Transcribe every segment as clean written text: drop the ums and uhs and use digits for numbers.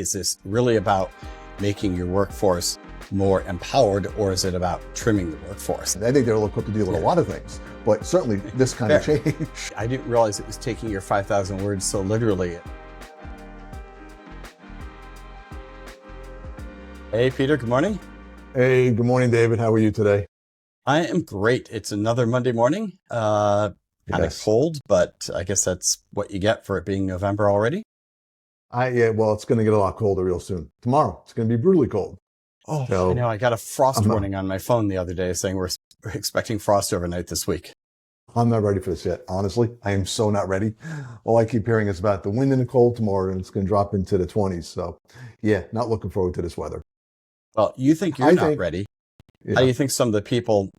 Is this really about making your workforce more empowered, or is it about trimming the workforce? I think they're equipped to deal with a lot of things, but certainly this kind of change. I didn't realize it was taking your 5,000 words so literally. Hey, Peter, good morning. Hey, good morning, David. How are you today? I am great. It's another Monday morning. Kind of cold, but I guess that's what you get for it being November already. Well, it's going to get a lot colder real soon. Tomorrow, it's going to be brutally cold. Oh, so, I know. I got a frost warning on my phone the other day saying we're expecting frost overnight this week. I'm not ready for this yet. Honestly, I am so not ready. All I keep hearing is about the wind and the cold tomorrow, and it's going to drop into the 20s. So, yeah, not looking forward to this weather. Well, you think you're not ready. Yeah. How do you think some of the people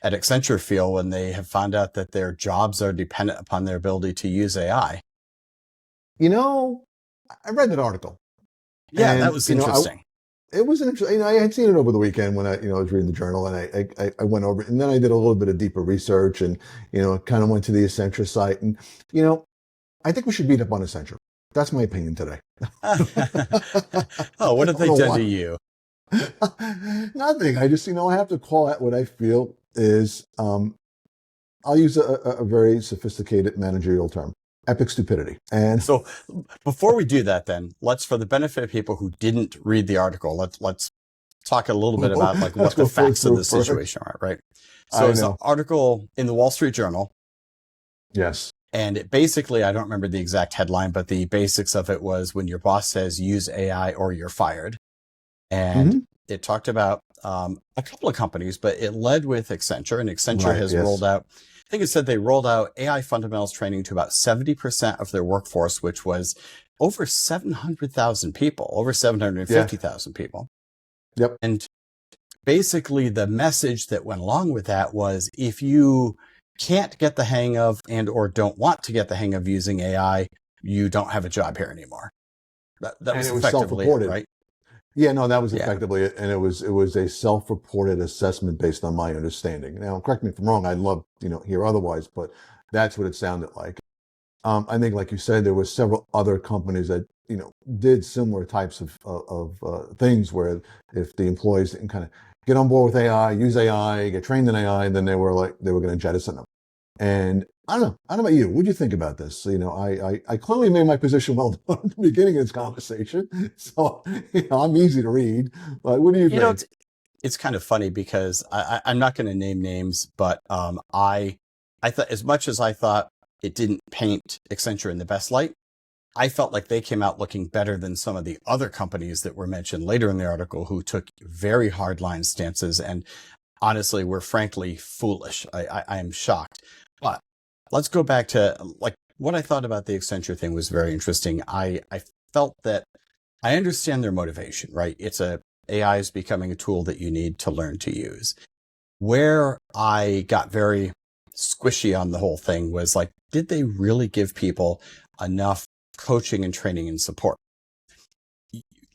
at Accenture feel when they have found out that their jobs are dependent upon their ability to use AI? You know, I read that article. Yeah, that was interesting. It was interesting. I had seen it over the weekend when I was reading the journal, and I went over it, and then I did a little bit of deeper research, and kind of went to the Accenture site, and I think we should beat up on Accenture. That's my opinion today. Oh, what have they done to you? Nothing. I just I have to call out what I feel is I'll use a very sophisticated managerial term. Epic stupidity. And so before we do that, then let's, for the benefit of people who didn't read the article, let's talk a little bit about what the facts of the situation are, right? So it's an article in the Wall Street Journal. Yes. And it basically, I don't remember the exact headline, but the basics of it was when your boss says use AI or you're fired. And it talked about a couple of companies, but it led with Accenture, and Accenture has rolled out, I think it said they rolled out AI fundamentals training to about 70% of their workforce, which was over 700,000 people, over 750,000 people. Yep. And basically the message that went along with that was if you can't get the hang of and or don't want to get the hang of using AI, you don't have a job here anymore. That was effectively it, right? Yeah, no, that was effectively it. And it was a self-reported assessment based on my understanding. Now, correct me if I'm wrong. I'd love, hear otherwise, but that's what it sounded like. I think, like you said, there were several other companies that, did similar types of things where if the employees didn't kind of get on board with AI, use AI, get trained in AI, then they were going to jettison them. And I don't know about you. What do you think about this? I clearly made my position well known at the beginning of this conversation. So, I'm easy to read. But what do you think? It's kind of funny because I'm not going to name names, but I thought, as much as I thought it didn't paint Accenture in the best light, I felt like they came out looking better than some of the other companies that were mentioned later in the article who took very hardline stances and honestly were frankly foolish. I am shocked. But let's go back to what I thought about the Accenture thing was very interesting. I felt that I understand their motivation, right? AI is becoming a tool that you need to learn to use. Where I got very squishy on the whole thing was did they really give people enough coaching and training and support?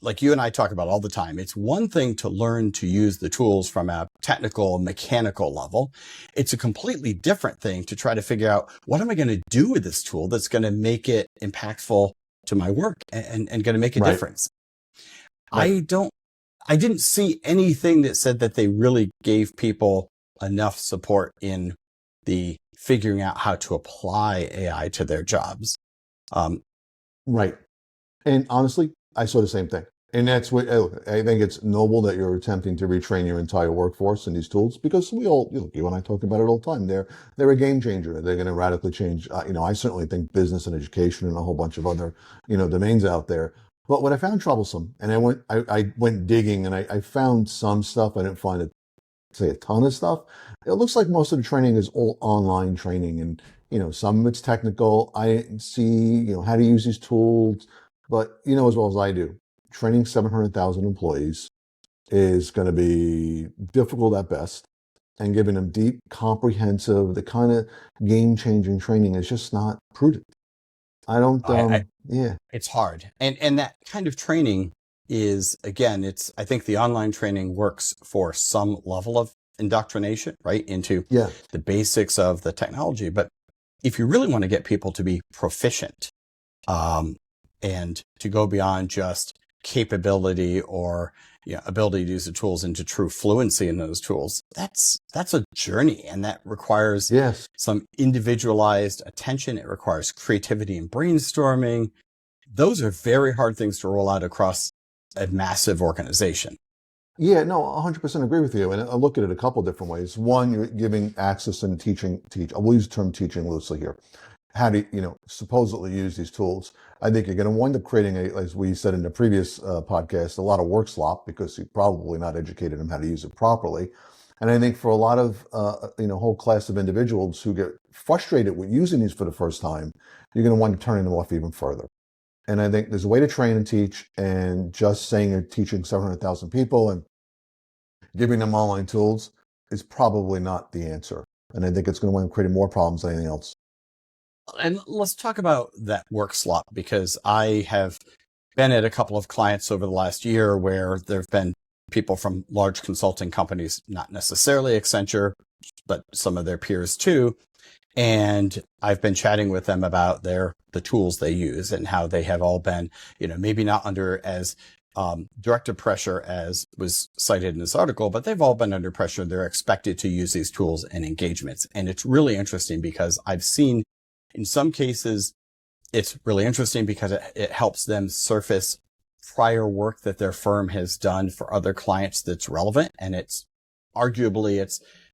Like you and I talk about all the time, it's one thing to learn to use the tools from a technical, mechanical level. It's a completely different thing to try to figure out what am I going to do with this tool that's going to make it impactful to my work and going to make a difference. Right. I didn't see anything that said that they really gave people enough support in the figuring out how to apply AI to their jobs. Right. And honestly, I saw the same thing. And that's what I think it's noble that you're attempting to retrain your entire workforce in these tools because we all, you and I talk about it all the time. They're a game changer. They're going to radically change. I certainly think business and education and a whole bunch of other, domains out there. But what I found troublesome, and I went digging and I found some stuff. I didn't find a ton of stuff. It looks like most of the training is all online training and, some of it's technical. I didn't see, how to use these tools, but as well as I do. Training 700,000 employees is going to be difficult at best, and giving them deep, comprehensive, the kind of game-changing training is just not prudent. I don't, It's hard. And that kind of training is, again, I think the online training works for some level of indoctrination, right, into the basics of the technology. But if you really want to get people to be proficient, and to go beyond just capability or ability to use the tools into true fluency in those tools, that's a journey, and that requires Yes. some individualized attention. It requires creativity and brainstorming. Those are very hard things to roll out across a massive organization. Yeah, no, 100% agree with you. And I look at it a couple different ways. One, you're giving access and I will use the term teaching loosely here. How to, supposedly use these tools. I think you're going to wind up creating as we said in the previous podcast, a lot of work slop because you're probably not educated on how to use it properly. And I think for a lot of, whole class of individuals who get frustrated with using these for the first time, you're going to wind up turning them off even further. And I think there's a way to train and teach, and just saying you're teaching 700,000 people and giving them online tools is probably not the answer. And I think it's going to wind up creating more problems than anything else. And let's talk about that work slop, because I have been at a couple of clients over the last year where there have been people from large consulting companies, not necessarily Accenture, but some of their peers too. And I've been chatting with them about the tools they use and how they have all been, maybe not under as direct pressure as was cited in this article, but they've all been under pressure. They're expected to use these tools in engagements. And it's really interesting because I've seen in some cases, it's really interesting because it helps them surface prior work that their firm has done for other clients that's relevant. And it's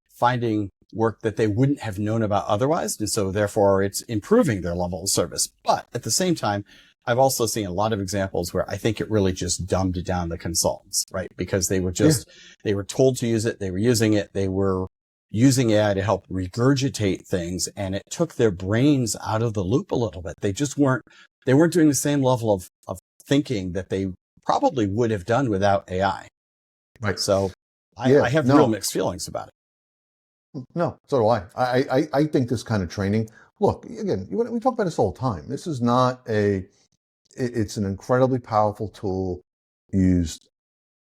finding work that they wouldn't have known about otherwise. And so therefore it's improving their level of service. But at the same time, I've also seen a lot of examples where I think it really just dumbed down the consultants, right? Because they were they were told to use it. They were using it. They were using AI to help regurgitate things, and it took their brains out of the loop a little bit. They weren't doing the same level of thinking that they probably would have done without AI. Right. So I have real mixed feelings about it. No, so do I. I think this kind of training, look, again, we talk about this all the time. This is not it's an incredibly powerful tool used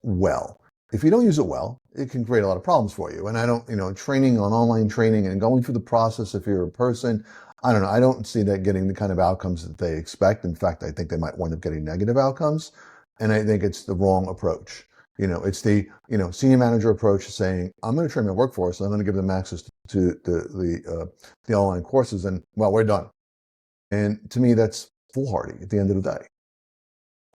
well. If you don't use it well, it can create a lot of problems for you. And I don't, training on online training and going through the process, if you're a person, I don't know, I don't see that getting the kind of outcomes that they expect. In fact, I think they might wind up getting negative outcomes. And I think it's the wrong approach. It's the, senior manager approach saying, I'm going to train my workforce and I'm going to give them access to the online courses, and well, we're done. And to me, that's foolhardy at the end of the day.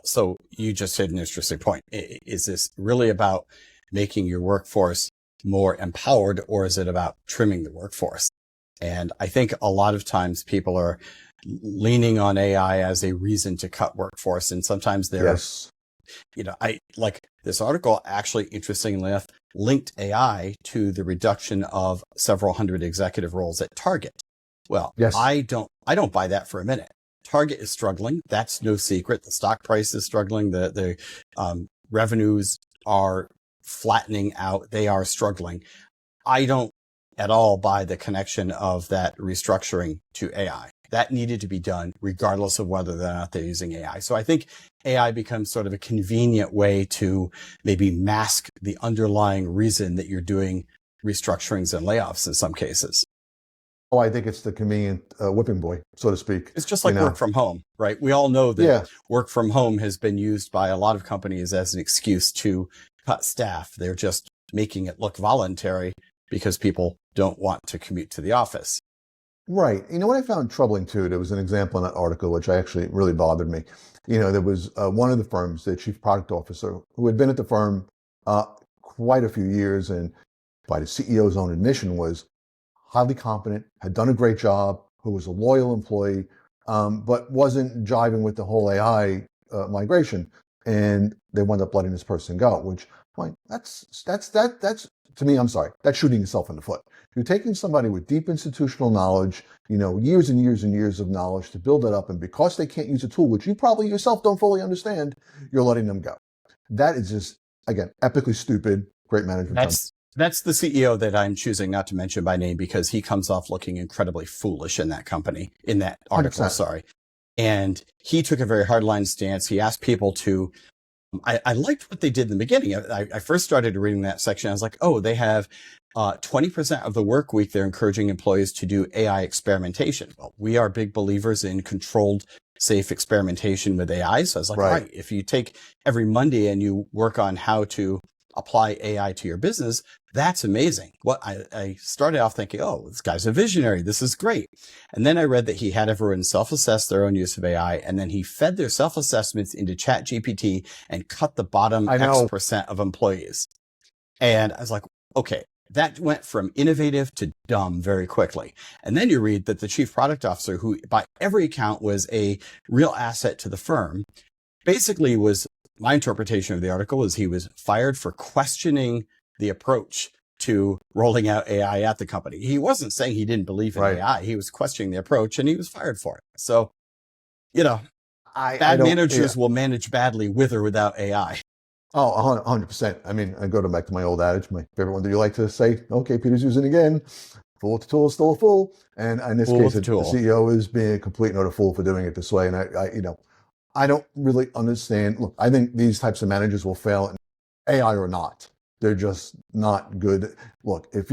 So you just hit an interesting point. Is this really about making your workforce more empowered, or is it about trimming the workforce? And I think a lot of times people are leaning on AI as a reason to cut workforce. And sometimes there's, I like this article actually, interestingly enough, linked AI to the reduction of several hundred executive roles at Target. Well, yes. I don't buy that for a minute. Target is struggling. That's no secret. The stock price is struggling. The revenues are flattening out. They are struggling. I don't at all buy the connection of that restructuring to AI. That needed to be done regardless of whether or not they're using AI. So I think AI becomes sort of a convenient way to maybe mask the underlying reason that you're doing restructurings and layoffs in some cases. Oh, I think it's the convenient whipping boy, so to speak. It's just like work from home, right? We all know that work from home has been used by a lot of companies as an excuse to cut staff. They're just making it look voluntary because people don't want to commute to the office. Right. You know what I found troubling too? There was an example in that article which actually really bothered me. There was one of the firms, the chief product officer, who had been at the firm quite a few years, and by the CEO's own admission was highly competent, had done a great job, who was a loyal employee, but wasn't jiving with the whole AI migration. And they wound up letting this person go, which, like, that's to me, I'm sorry, that's shooting yourself in the foot. You're taking somebody with deep institutional knowledge, years and years and years of knowledge to build that up, and because they can't use a tool, which you probably yourself don't fully understand, you're letting them go. That is just, again, epically stupid. Great management. That's the CEO that I'm choosing not to mention by name because he comes off looking incredibly foolish in that company, in that article, 100%. Sorry. And he took a very hardline stance. He asked people to, I liked what they did in the beginning. I first started reading that section. I was like, oh, they have 20% of the work week. They're encouraging employees to do AI experimentation. Well, we are big believers in controlled safe experimentation with AI. So I was like, all Right. right, if you take every Monday and you work on how to apply AI to your business, that's amazing. What I started off thinking, oh, this guy's a visionary. This is great. And then I read that he had everyone self-assess their own use of AI. And then he fed their self-assessments into ChatGPT and cut the bottom I X know. percent of employees. And I was like, okay, that went from innovative to dumb very quickly. And then you read that the chief product officer, who by every account was a real asset to the firm, basically was, my interpretation of the article is he was fired for questioning the approach to rolling out AI at the company. He wasn't saying he didn't believe in Right. AI. He was questioning the approach and he was fired for it. So, I bad don't, managers will manage badly with or without AI. Oh, 100%. I mean, I go back to my old adage, my favorite one that you like to say, okay, Peter's using it again. Fool with the tool is still a fool. And in this Fool case, with the the tool. CEO is being a complete and utter fool for doing it this way. And I don't really understand. Look, I think these types of managers will fail, AI or not. They're just not good. Look, if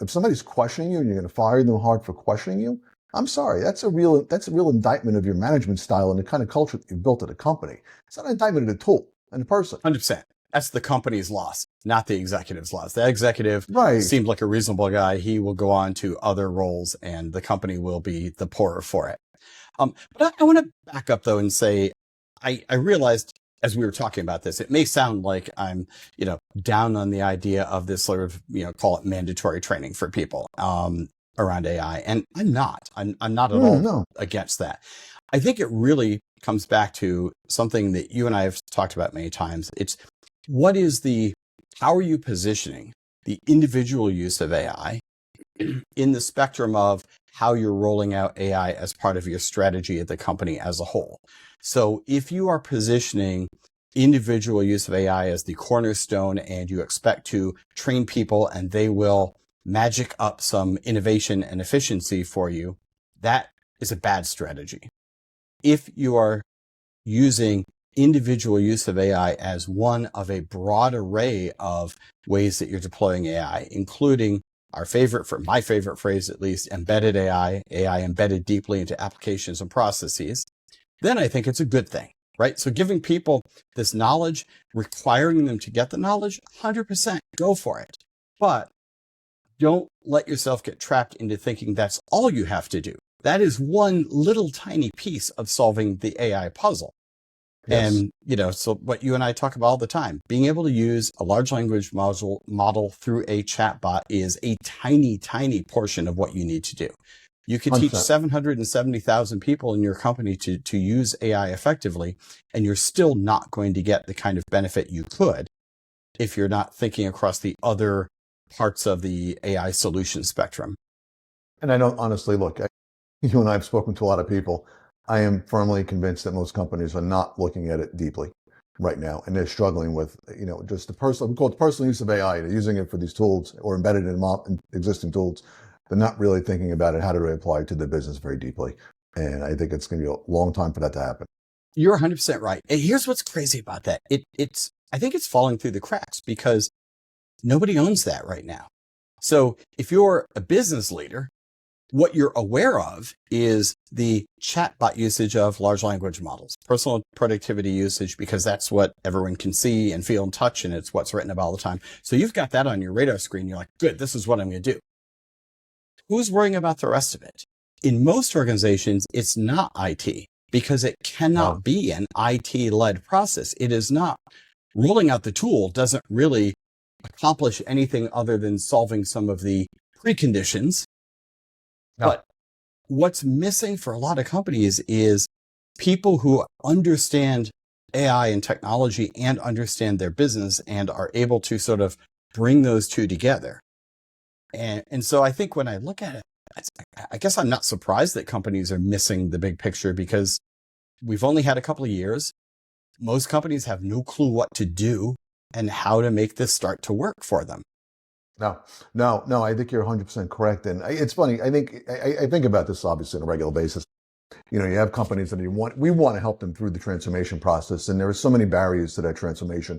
somebody's questioning you and you're gonna fire them hard for questioning you, I'm sorry, that's a real indictment of your management style and the kind of culture that you've built at a company. It's not an indictment of the tool and the person. 100%. That's the company's loss, not the executive's loss. The executive Right. seemed like a reasonable guy. He will go on to other roles and the company will be the poorer for it. But I want to back up though and say, I realized as we were talking about this, it may sound like I'm, down on the idea of this sort of, call it mandatory training for people, around AI. And I'm not, I'm not at all No. against that. I think it really comes back to something that you and I have talked about many times. It's how are you positioning the individual use of AI in the spectrum of how you're rolling out AI as part of your strategy at the company as a whole. So if you are positioning individual use of AI as the cornerstone and you expect to train people and they will magic up some innovation and efficiency for you, that is a bad strategy. If you are using individual use of AI as one of a broad array of ways that you're deploying AI, including my favorite phrase at least, embedded AI embedded deeply into applications and processes, then I think it's a good thing, right? So giving people this knowledge, requiring them to get the knowledge, 100% go for it. But don't let yourself get trapped into thinking that's all you have to do. That is one little tiny piece of solving the AI puzzle. Yes. And, so what you and I talk about all the time, being able to use a large language model through a chatbot is a tiny, tiny portion of what you need to do. You could teach 100%. 770,000 people in your company to use AI effectively, and you're still not going to get the kind of benefit you could if you're not thinking across the other parts of the AI solution spectrum. And I don't honestly look, you and I have spoken to a lot of people. I am firmly convinced that most companies are not looking at it deeply right now. And they're struggling with, just we call it the personal use of AI. They're using it for these tools or embedded in existing tools. They're not really thinking about it, how do they apply it to their business very deeply. And I think it's going to be a long time for that to happen. You're 100% right. And here's what's crazy about that. I think it's falling through the cracks because nobody owns that right now. So if you're a business leader, what you're aware of is the chatbot usage of large language models, personal productivity usage, because that's what everyone can see and feel and touch, and it's what's written about all the time. So you've got that on your radar screen. You're like, good, this is what I'm going to do. Who's worrying about the rest of it? In most organizations, it's not IT because it cannot be an IT-led process. It is not. Rolling out the tool doesn't really accomplish anything other than solving some of the preconditions. No. But what's missing for a lot of companies is people who understand AI and technology and understand their business and are able to sort of bring those two together. And so I think when I look at it, I guess I'm not surprised that companies are missing the big picture because we've only had a couple of years. Most companies have no clue what to do and how to make this start to work for them. No, I think you're 100% correct. And it's funny. I think about this obviously on a regular basis. You have companies that we want to help them through the transformation process. And there are so many barriers to that transformation,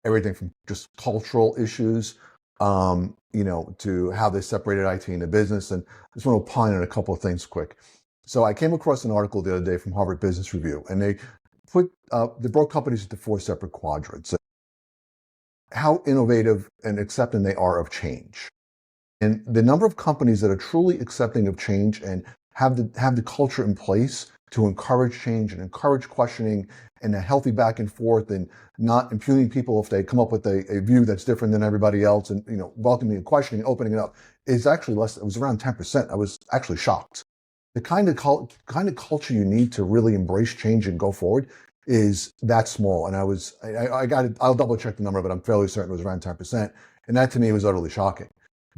everything from just cultural issues, to how they separated IT and the business. And I just want to opine on a couple of things quick. So I came across an article the other day from Harvard Business Review, and they broke companies into 4 separate quadrants. How innovative and accepting they are of change. And the number of companies that are truly accepting of change and have the culture in place to encourage change and encourage questioning and a healthy back and forth, and not impugning people if they come up with a view that's different than everybody else, and welcoming and questioning and opening it up, is actually less. It was around 10%. I was actually shocked. The kind of culture you need to really embrace change and go forward is that small. And I'll double check the number, but I'm fairly certain it was around 10%. And that to me was utterly shocking.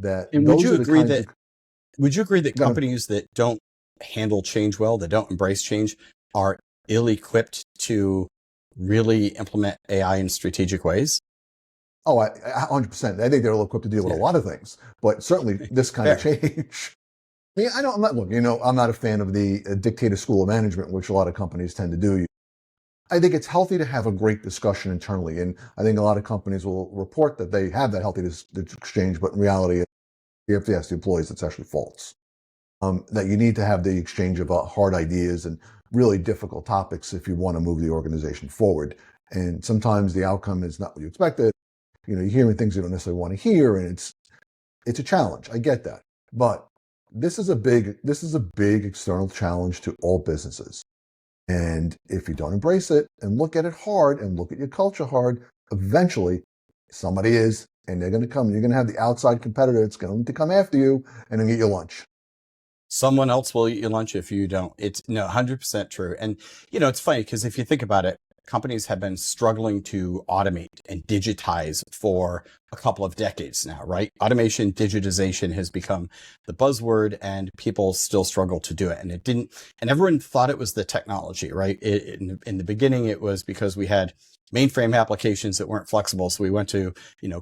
And would you agree that companies that don't handle change well, that don't embrace change, are ill-equipped to really implement AI in strategic ways? Oh, 100%. I think they're ill-equipped to deal with a lot of things, but certainly this kind of change. I mean, I'm not a fan of the dictator school of management, which a lot of companies tend to do. I think it's healthy to have a great discussion internally, and I think a lot of companies will report that they have that healthy exchange, but in reality, you have to ask the employees it's actually false. That you need to have the exchange of hard ideas and really difficult topics if you want to move the organization forward. And sometimes the outcome is not what you expected. You're hearing things you don't necessarily want to hear, and it's a challenge. I get that, but this is a big external challenge to all businesses. And if you don't embrace it and look at it hard and look at your culture hard, eventually somebody is, and they're going to come. You're going to have the outside competitor that's going to come after you and then get your lunch. Someone else will eat your lunch if you don't. It's 100% true. And, it's funny because if you think about it, companies have been struggling to automate and digitize for a couple of decades now, right? Automation, digitization has become the buzzword, and people still struggle to do it. And everyone thought it was the technology, right? In the beginning, it was because we had mainframe applications that weren't flexible. So we went to,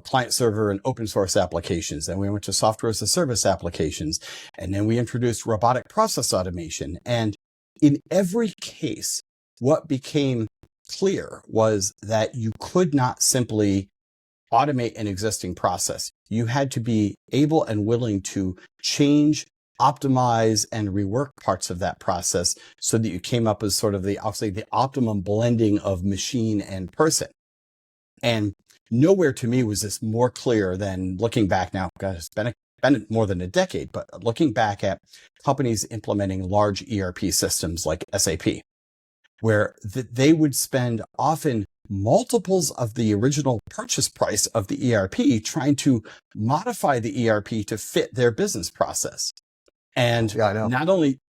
client server and open source applications. Then we went to software as a service applications. And then we introduced robotic process automation. And in every case, what became clear was that you could not simply automate an existing process. You had to be able and willing to change, optimize, and rework parts of that process so that you came up with sort of the optimum blending of machine and person. And nowhere to me was this more clear than looking back now. God, it's been more than a decade, but looking back at companies implementing large ERP systems like SAP, where they would spend often multiples of the original purchase price of the ERP trying to modify the ERP to fit their business process. And not only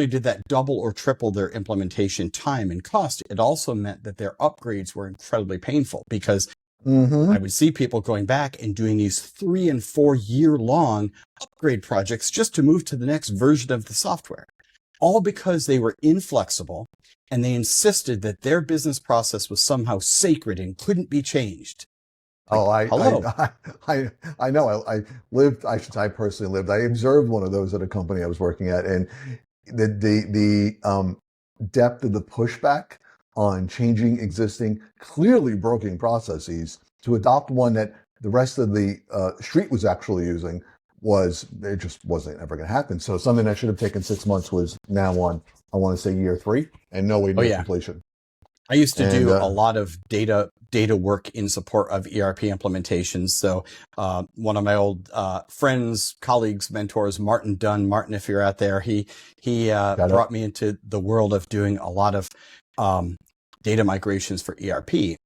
did that double or triple their implementation time and cost, it also meant that their upgrades were incredibly painful, because I would see people going back and doing these 3 and 4 year long upgrade projects just to move to the next version of the software, all because they were inflexible and they insisted that their business process was somehow sacred and couldn't be changed. I know. I personally lived. I observed one of those at a company I was working at, and the depth of the pushback on changing existing, clearly broken processes to adopt one that the rest of the street was actually using it just wasn't ever going to happen. So something that should have taken 6 months was now on, I want to say, year 3, and no way near completion. I used to do a lot of data work in support of ERP implementations. So one of my old friends, colleagues, mentors, Martin Dunn. Martin, if you're out there, he brought me into the world of doing a lot of data migrations for ERP.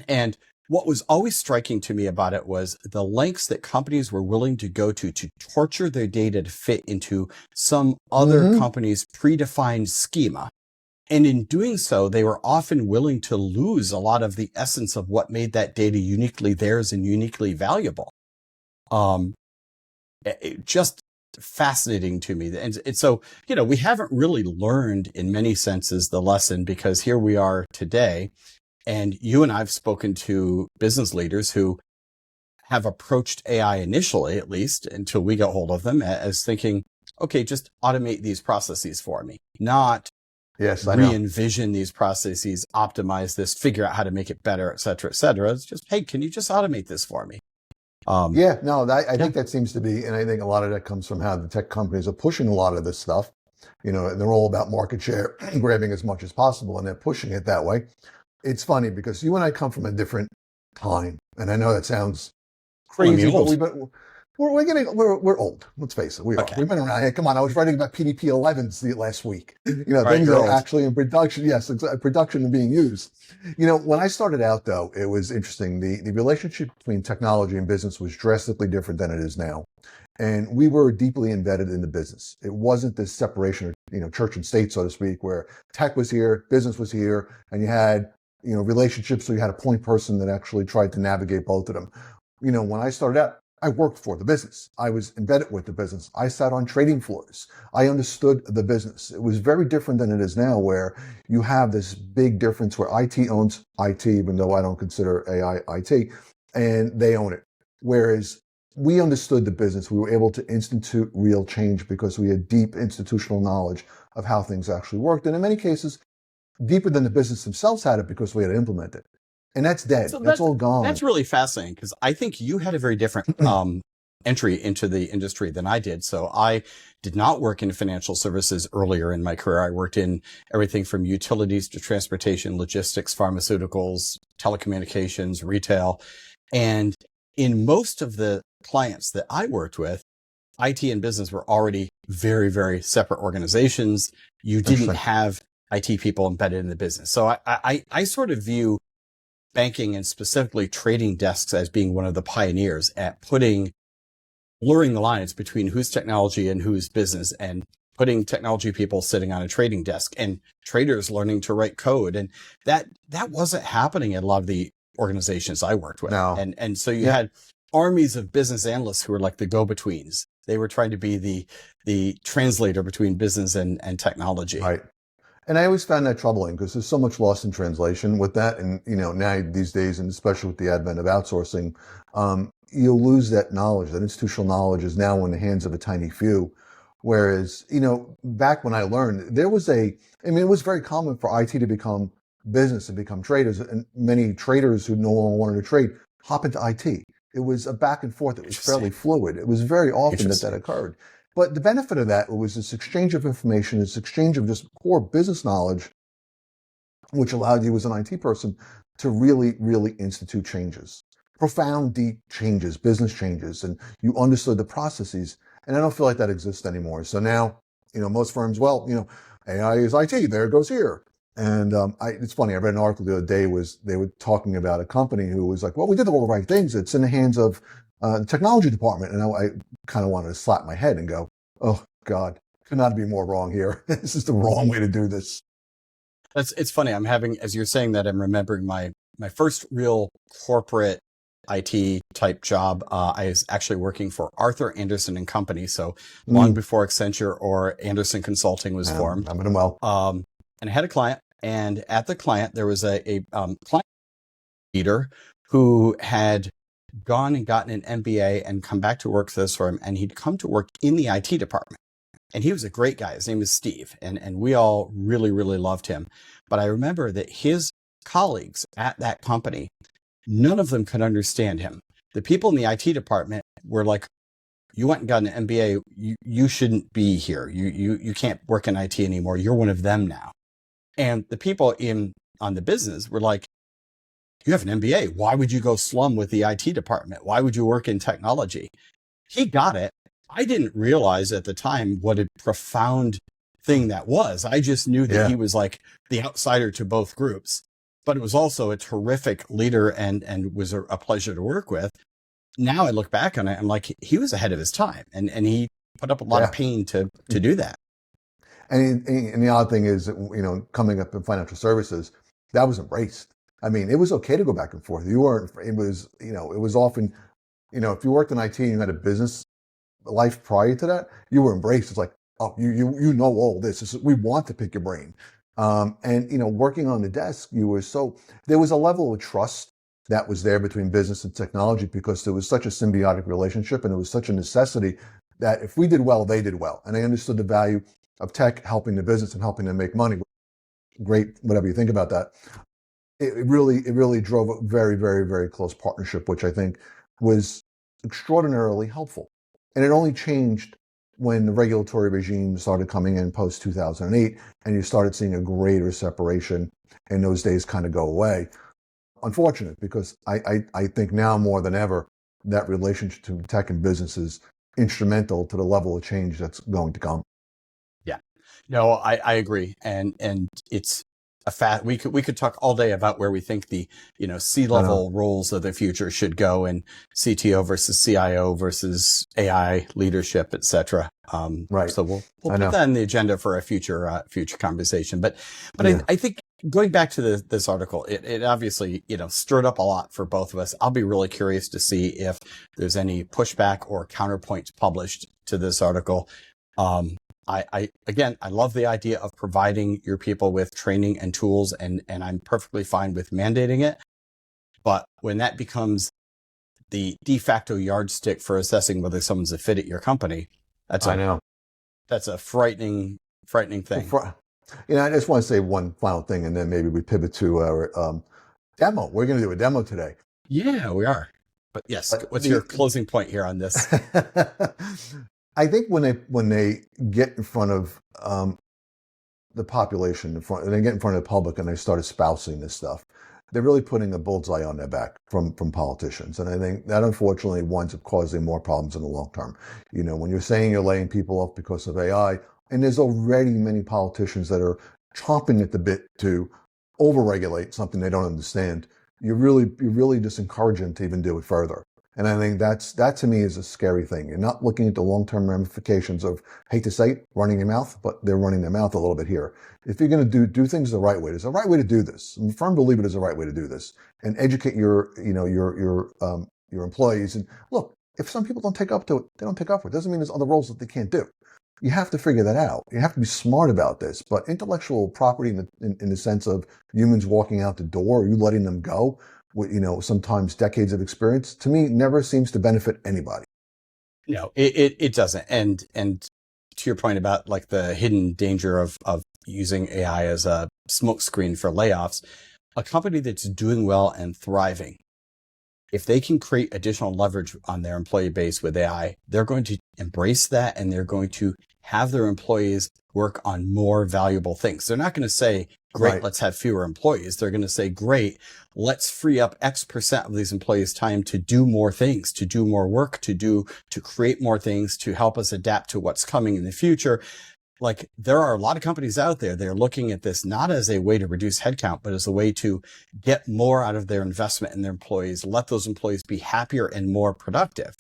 And what was always striking to me about it was the lengths that companies were willing to go to torture their data to fit into some other company's predefined schema. And in doing so, they were often willing to lose a lot of the essence of what made that data uniquely theirs and uniquely valuable. Just fascinating to me. And so, we haven't really learned in many senses the lesson, because here we are today. And you and I have spoken to business leaders who have approached AI initially, at least until we got hold of them, as thinking, okay, just automate these processes for me, not re-envision these processes, optimize this, figure out how to make it better, et cetera, et cetera. It's just, hey, can you just automate this for me? I think that seems to be, and I think a lot of that comes from how the tech companies are pushing a lot of this stuff. They're all about market share, grabbing as much as possible, and they're pushing it that way. It's funny because you and I come from a different time, and I know that sounds crazy, but we're old. Let's face it, we are. Okay. We've been around. Hey, come on, I was writing about PDP 11s last week. Right, Things that you're are old. actually in production. Yes, production and being used. When I started out, though, it was interesting. The relationship between technology and business was drastically different than it is now. And we were deeply embedded in the business. It wasn't this separation of, church and state, so to speak, where tech was here, business was here, and you had, relationships. So you had a point person that actually tried to navigate both of them. When I started out, I worked for the business. I was embedded with the business. I sat on trading floors. I understood the business. It was very different than it is now, where you have this big difference where IT owns IT, even though I don't consider AI IT, and they own it. Whereas we understood the business. We were able to institute real change because we had deep institutional knowledge of how things actually worked. And in many cases, deeper than the business themselves had it because we had to implement it. And that's dead. So that's all gone. That's really fascinating because I think you had a very different entry into the industry than I did. So I did not work in financial services earlier in my career. I worked in everything from utilities to transportation, logistics, pharmaceuticals, telecommunications, retail. And in most of the clients that I worked with, IT and business were already very, very separate organizations. You didn't have IT people embedded in the business. So I sort of view banking and specifically trading desks as being one of the pioneers at blurring the lines between who's technology and who's business, and putting technology people sitting on a trading desk and traders learning to write code. And that wasn't happening at a lot of the organizations I worked with. No. And so you had armies of business analysts who were like the go-betweens. They were trying to be the translator between business and technology. Right. And I always found that troubling because there's so much lost in translation with that. And, now these days, and especially with the advent of outsourcing, you'll lose that knowledge. That institutional knowledge is now in the hands of a tiny few. Whereas, back when I learned, it was very common for IT to become business and become traders. And many traders who no longer wanted to trade hop into IT. It was a back and forth. It was fairly fluid. It was very often that occurred. But the benefit of that was this exchange of information, this exchange of just core business knowledge, which allowed you as an IT person to really, really institute changes, profound, deep changes, business changes, and you understood the processes. And I don't feel like that exists anymore. So now, most firms, AI is IT, there it goes here. And it's funny, I read an article the other day, they were talking about a company who was like, well, we did all the right things. It's in the hands of the technology department. And I kind of wanted to slap my head and go, oh God, could not be more wrong here. This is the wrong way to do this. It's funny. I'm having, as you're saying that, I'm remembering my first real corporate IT type job. I was actually working for Arthur Andersen and Company. So long before Accenture or Andersen Consulting was formed. I know them well. And I had a client, and at the client, there was a client leader who had gone and gotten an MBA and come back to work for this firm. And he'd come to work in the IT department. And he was a great guy. His name is Steve. And we all really, really loved him. But I remember that his colleagues at that company, none of them could understand him. The people in the IT department were like, you went and got an MBA. You shouldn't be here. You can't work in IT anymore. You're one of them now. And the people on the business were like, you have an MBA. Why would you go slum with the IT department? Why would you work in technology? He got it. I didn't realize at the time what a profound thing that was. I just knew that he was like the outsider to both groups, but it was also a terrific leader and was a pleasure to work with. Now I look back on it, I'm like, he was ahead of his time, and he put up a lot of pain to do that. And the odd thing is, coming up in financial services, that was embraced. I mean, it was okay to go back and forth. It was often, if you worked in IT and you had a business life prior to that, you were embraced. It's like, oh, you know all this. We want to pick your brain. Working on the desk, there was a level of trust that was there between business and technology because there was such a symbiotic relationship and it was such a necessity that if we did well, they did well. And they understood the value of tech helping the business and helping them make money. Great, whatever you think about that. It really drove a very, very, very close partnership, which I think was extraordinarily helpful. And it only changed when the regulatory regime started coming in post 2008, and you started seeing a greater separation, and those days kind of go away. Unfortunate, because I think now more than ever that relationship to tech and business is instrumental to the level of change that's going to come. Yeah, no, I agree, and it's a fact. We could talk all day about where we think the C-level roles of the future should go, and CTO versus CIO versus AI leadership, etc. Right. So we'll put that on the agenda for a future conversation. But Yeah. I think going back to this article, it obviously stirred up a lot for both of us. I'll be really curious to see if there's any pushback or counterpoints published to this article. I love the idea of providing your people with training and tools, and I'm perfectly fine with mandating it. But when that becomes the de facto yardstick for assessing whether someone's a fit at your company, that's a frightening thing. Well, I just want to say one final thing, and then maybe we pivot to our demo. We're going to do a demo today. Yeah, we are. But yes, what's your closing point here on this? I think when they get in front of the population, and they get in front of the public, and they start espousing this stuff, they're really putting a bullseye on their back from politicians. And I think that unfortunately winds up causing more problems in the long term. When you're saying you're laying people off because of AI, and there's already many politicians that are chomping at the bit to overregulate something they don't understand, you really just encourage them to even do it further. And I think that to me is a scary thing. You're not looking at the long-term ramifications of, hate to say it, running your mouth, but they're running their mouth a little bit here. If you're going to do things the right way, there's a right way to do this. I'm a firm believer there's a right way to do this, and educate your employees. And look, if some people don't take up to it, they don't take up to it. It doesn't mean there's other roles that they can't do. You have to figure that out. You have to be smart about this. But intellectual property in the sense of humans walking out the door, or you letting them go, with sometimes decades of experience, to me never seems to benefit anybody. No, it doesn't. And to your point about like the hidden danger of using AI as a smokescreen for layoffs, a company that's doing well and thriving, if they can create additional leverage on their employee base with AI, they're going to embrace that, and they're going to have their employees work on more valuable things. They're not going to say, great, right, let's have fewer employees. They're going to say, great, let's free up X% of these employees' time to do more things, to do more work, to create more things, to help us adapt to what's coming in the future. Like, there are a lot of companies out there, they're looking at this not as a way to reduce headcount, but as a way to get more out of their investment in their employees, let those employees be happier and more productive.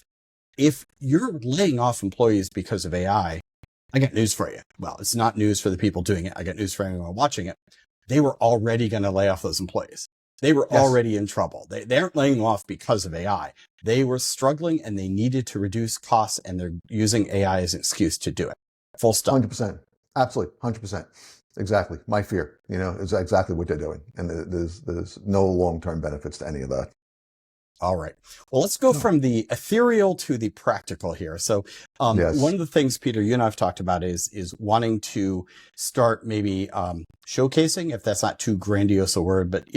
If you're laying off employees because of AI, I got news for you. Well, it's not news for the people doing it. I got news for anyone watching it. They were already going to lay off those employees. They were already in trouble. They aren't laying them off because of AI. They were struggling, and they needed to reduce costs, and they're using AI as an excuse to do it. Full stop. 100%. Absolutely. 100%. Exactly. My fear, is exactly what they're doing. And there's no long-term benefits to any of that. All right. Well, let's go from the ethereal to the practical here. So yes. One of the things, Peter, you and I have talked about is wanting to start maybe showcasing, if that's not too grandiose a word, but,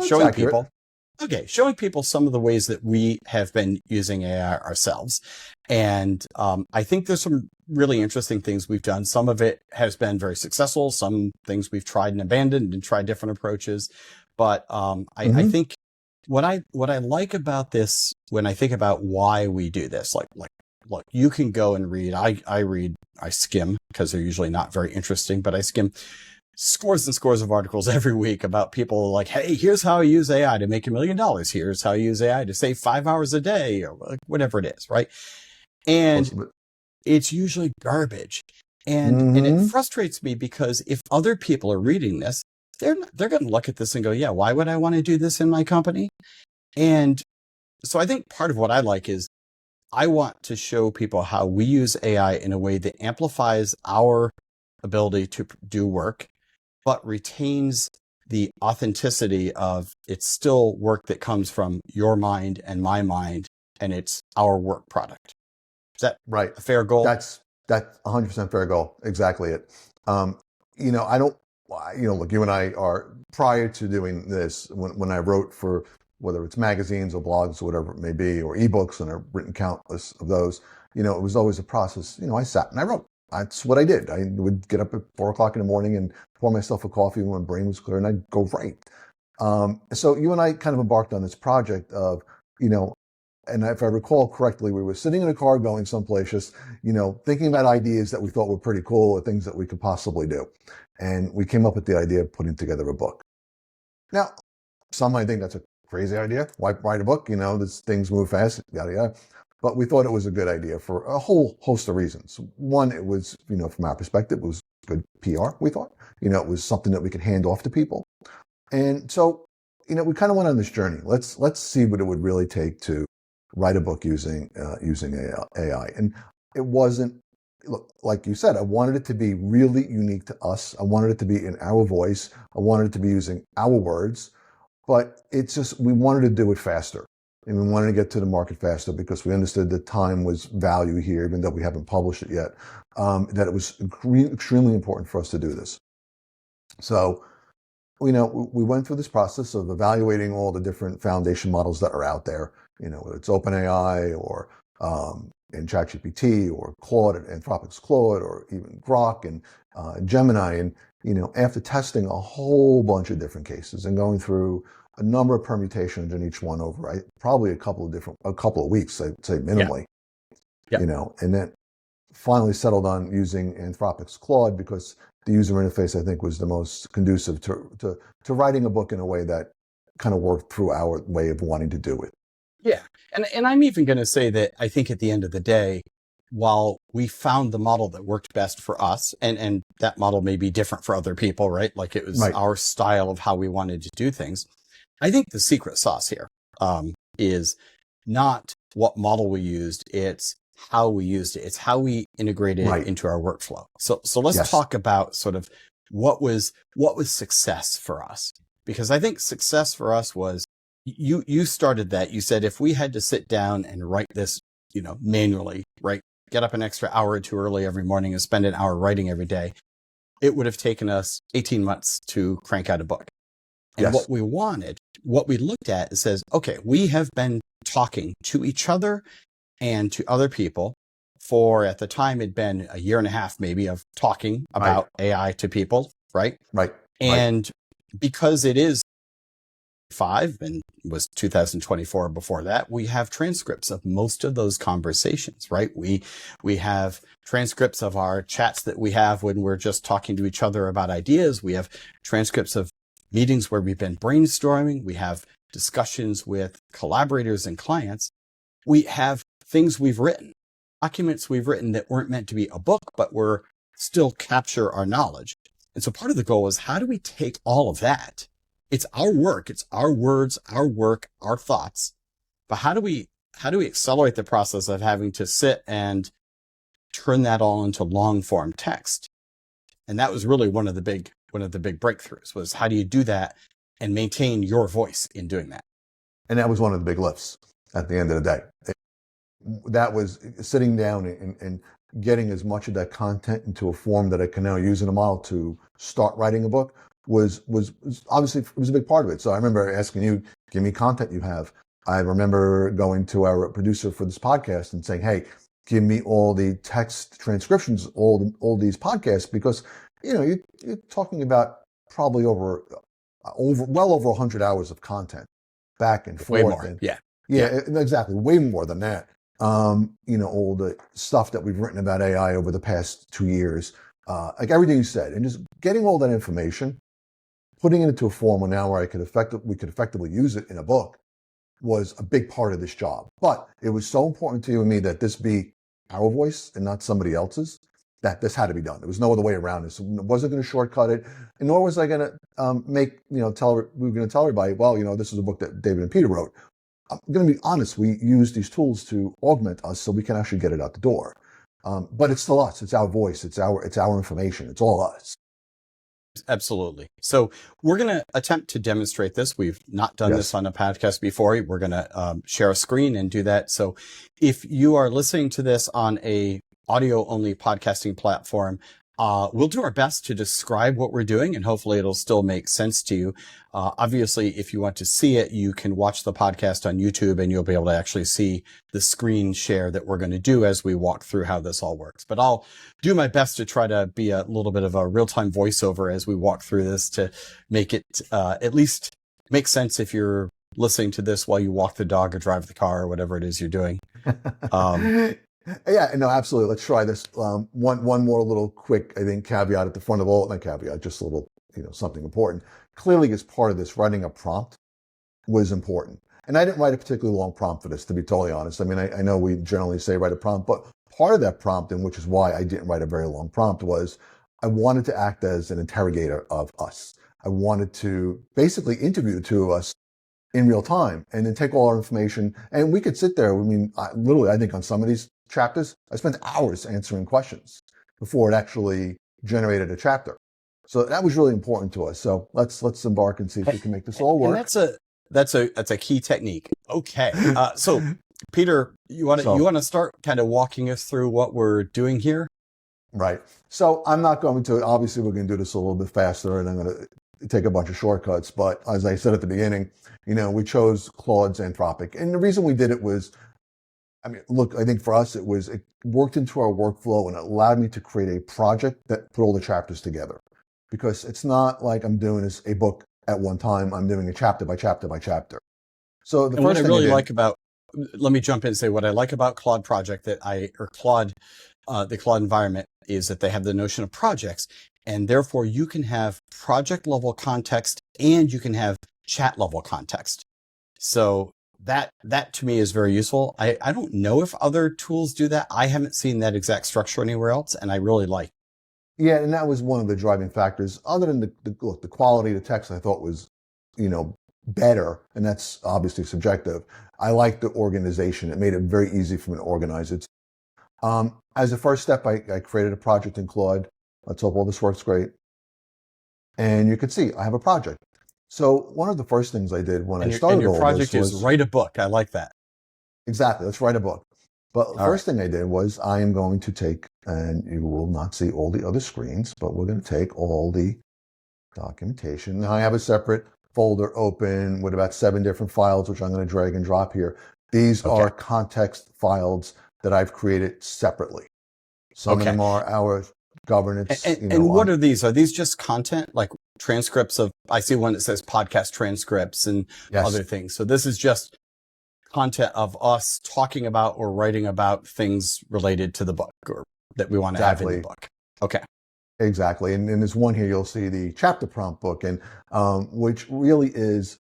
showing people. Okay, showing people some of the ways that we have been using AI ourselves. And I think there's some really interesting things we've done. Some of it has been very successful. Some things we've tried and abandoned and tried different approaches. But I think what I like about this, when I think about why we do this, like look, you can go and read. I skim, because they're usually not very interesting, but I skim scores and scores of articles every week about people like, hey, here's how I use AI to make $1 million. Here's how I use AI to save 5 hours a day, or whatever it is, right? And it's usually garbage. And it frustrates me, because if other people are reading this, they're going to look at this and go, yeah, why would I want to do this in my company? And so I think part of what I like is I want to show people how we use AI in a way that amplifies our ability to do work, but retains the authenticity of it's still work that comes from your mind and my mind, and it's our work product. Is that right? A fair goal? That's 100% fair goal. Exactly it. I don't, look, you and I are, prior to doing this, when I wrote for whether it's magazines or blogs or whatever it may be, or ebooks, and I've written countless of those, it was always a process. I sat and I wrote. That's what I did. I would get up at 4 o'clock in the morning and pour myself a coffee when my brain was clear, and I'd go write. So you and I kind of embarked on this project of, and if I recall correctly, we were sitting in a car going someplace, just, thinking about ideas that we thought were pretty cool or things that we could possibly do. And we came up with the idea of putting together a book. Now, some might think that's a crazy idea. Why write a book? These things move fast, yada, yada. But we thought it was a good idea for a whole host of reasons. One, it was, from our perspective, it was good PR, we thought. It was something that we could hand off to people. And so, we kind of went on this journey. Let's see what it would really take to write a book using AI. And it wasn't, look, like you said, I wanted it to be really unique to us. I wanted it to be in our voice. I wanted it to be using our words. But it's just, we wanted to do it faster. And we wanted to get to the market faster because we understood that time was value here, even though we haven't published it yet, that it was extremely important for us to do this. So, we went through this process of evaluating all the different foundation models that are out there, whether it's OpenAI or in ChatGPT or Claude and Anthropic's Claude or even Grok and Gemini. And, after testing a whole bunch of different cases and going through a number of permutations in each one over probably a couple of weeks, I'd say minimally, Yeah. And then finally settled on using Anthropic's Claude because the user interface, I think, was the most conducive to writing a book in a way that kind of worked through our way of wanting to do it. Yeah. And I'm even going to say that I think at the end of the day, while we found the model that worked best for us, and that model may be different for other people, right? Like it was our style of how we wanted to do things. I think the secret sauce here is not what model we used. It's how we used it. It's how we integrated it into our workflow. So let's talk about sort of what was success for us, because I think success for us was you started that. You said, if we had to sit down and write this, manually, right? Get up an extra hour or two early every morning and spend an hour writing every day, it would have taken us 18 months to crank out a book. And what we looked at, it says, okay, we have been talking to each other and to other people for, at the time, it'd been a year and a half maybe of talking about AI to people, right? Right. And because it is 5 and was 2024 before that, we have transcripts of most of those conversations, right? We have transcripts of our chats that we have when we're just talking to each other about ideas. We have transcripts of meetings where we've been brainstorming. We have discussions with collaborators and clients. We have things we've written, documents we've written that weren't meant to be a book, but were still capture our knowledge. And so part of the goal is, how do we take all of that? It's our work, it's our words, our work, our thoughts. But how do we accelerate the process of having to sit and turn that all into long form text? And that was really one of the big breakthroughs, was how do you do that and maintain your voice in doing that? And that was one of the big lifts at the end of the day. That was sitting down and getting as much of that content into a form that I can now use in a model to start writing a book was obviously, it was a big part of it. So I remember asking you, give me content you have. I remember going to our producer for this podcast and saying, hey, give me all the text transcriptions, all these podcasts, because you're talking about probably well over 100 hours of content back and forth. Way more. And, yeah, exactly. Way more than that. All the stuff that we've written about AI over the past 2 years, like everything you said, and just getting all that information, putting it into a form where now where we could effectively use it in a book was a big part of this job. But it was so important to you and me that this be our voice and not somebody else's, that this had to be done. There was no other way around this. I wasn't going to shortcut it, and nor was I going to we were going to tell everybody, well, this is a book that David and Peter wrote. I'm going to be honest, we use these tools to augment us so we can actually get it out the door. But it's still us. It's our voice. It's our information. It's all us. Absolutely. So we're going to attempt to demonstrate this. We've not done this on a podcast before. We're going to share a screen and do that. So if you are listening to this on a audio only podcasting platform, We'll do our best to describe what we're doing, and hopefully it'll still make sense to you. Obviously, if you want to see it, you can watch the podcast on YouTube, and you'll be able to actually see the screen share that we're going to do as we walk through how this all works. But I'll do my best to try to be a little bit of a real-time voiceover as we walk through this to make it at least make sense if you're listening to this while you walk the dog or drive the car or whatever it is you're doing. Yeah, no, absolutely. Let's try this. One more little quick, I think, caveat at the front of all, not caveat, just a little, something important. Clearly, as part of this, writing a prompt was important. And I didn't write a particularly long prompt for this, to be totally honest. I mean, I know we generally say write a prompt, but part of that prompt, and which is why I didn't write a very long prompt, was I wanted to act as an interrogator of us. I wanted to basically interview the two of us in real time and then take all our information. And we could sit there. I mean, I think on some of these chapters, I spent hours answering questions before it actually generated a chapter. So that was really important to us. So let's embark and see if we can make this all work. And that's a key technique. Okay. So Peter, you want to start kind of walking us through what we're doing here? Right. So I'm not going to, obviously we're going to do this a little bit faster and I'm going to take a bunch of shortcuts. But as I said at the beginning, we chose Claude's Anthropic. And the reason we did it was, I think for us, it worked into our workflow and it allowed me to create a project that put all the chapters together. Because it's not like I'm doing a book at one time. I'm doing it chapter by chapter by chapter. So the first thing I really like about, let me jump in and say what I like about Claude Project the Claude environment is that they have the notion of projects, and therefore you can have project level context and you can have chat level context. So that to me is very useful. I don't know if other tools do that. I haven't seen that exact structure anywhere else, and I really like it. Yeah, and that was one of the driving factors. Other than the quality of the text, I thought was, better, and that's obviously subjective. I liked the organization. It made it very easy for me to organize it. As a first step, I created a project in Claude. Let's hope all this works great. And you can see I have a project. So one of the first things I did when I started your all project this was is write a book. I like that. Exactly. Let's write a book. But the first thing I did was I am going to take, and you will not see all the other screens, but we're going to take all the documentation. Now I have a separate folder open with about 7 different files, which I'm going to drag and drop here. These are context files that I've created separately. Some of them are our governance. And what are these? Are these just content, like transcripts of, I see one that says podcast transcripts and other things. So this is just content of us talking about or writing about things related to the book or that we want to have in the book. Okay. Exactly. And there's one here, you'll see the chapter prompt book, and which really is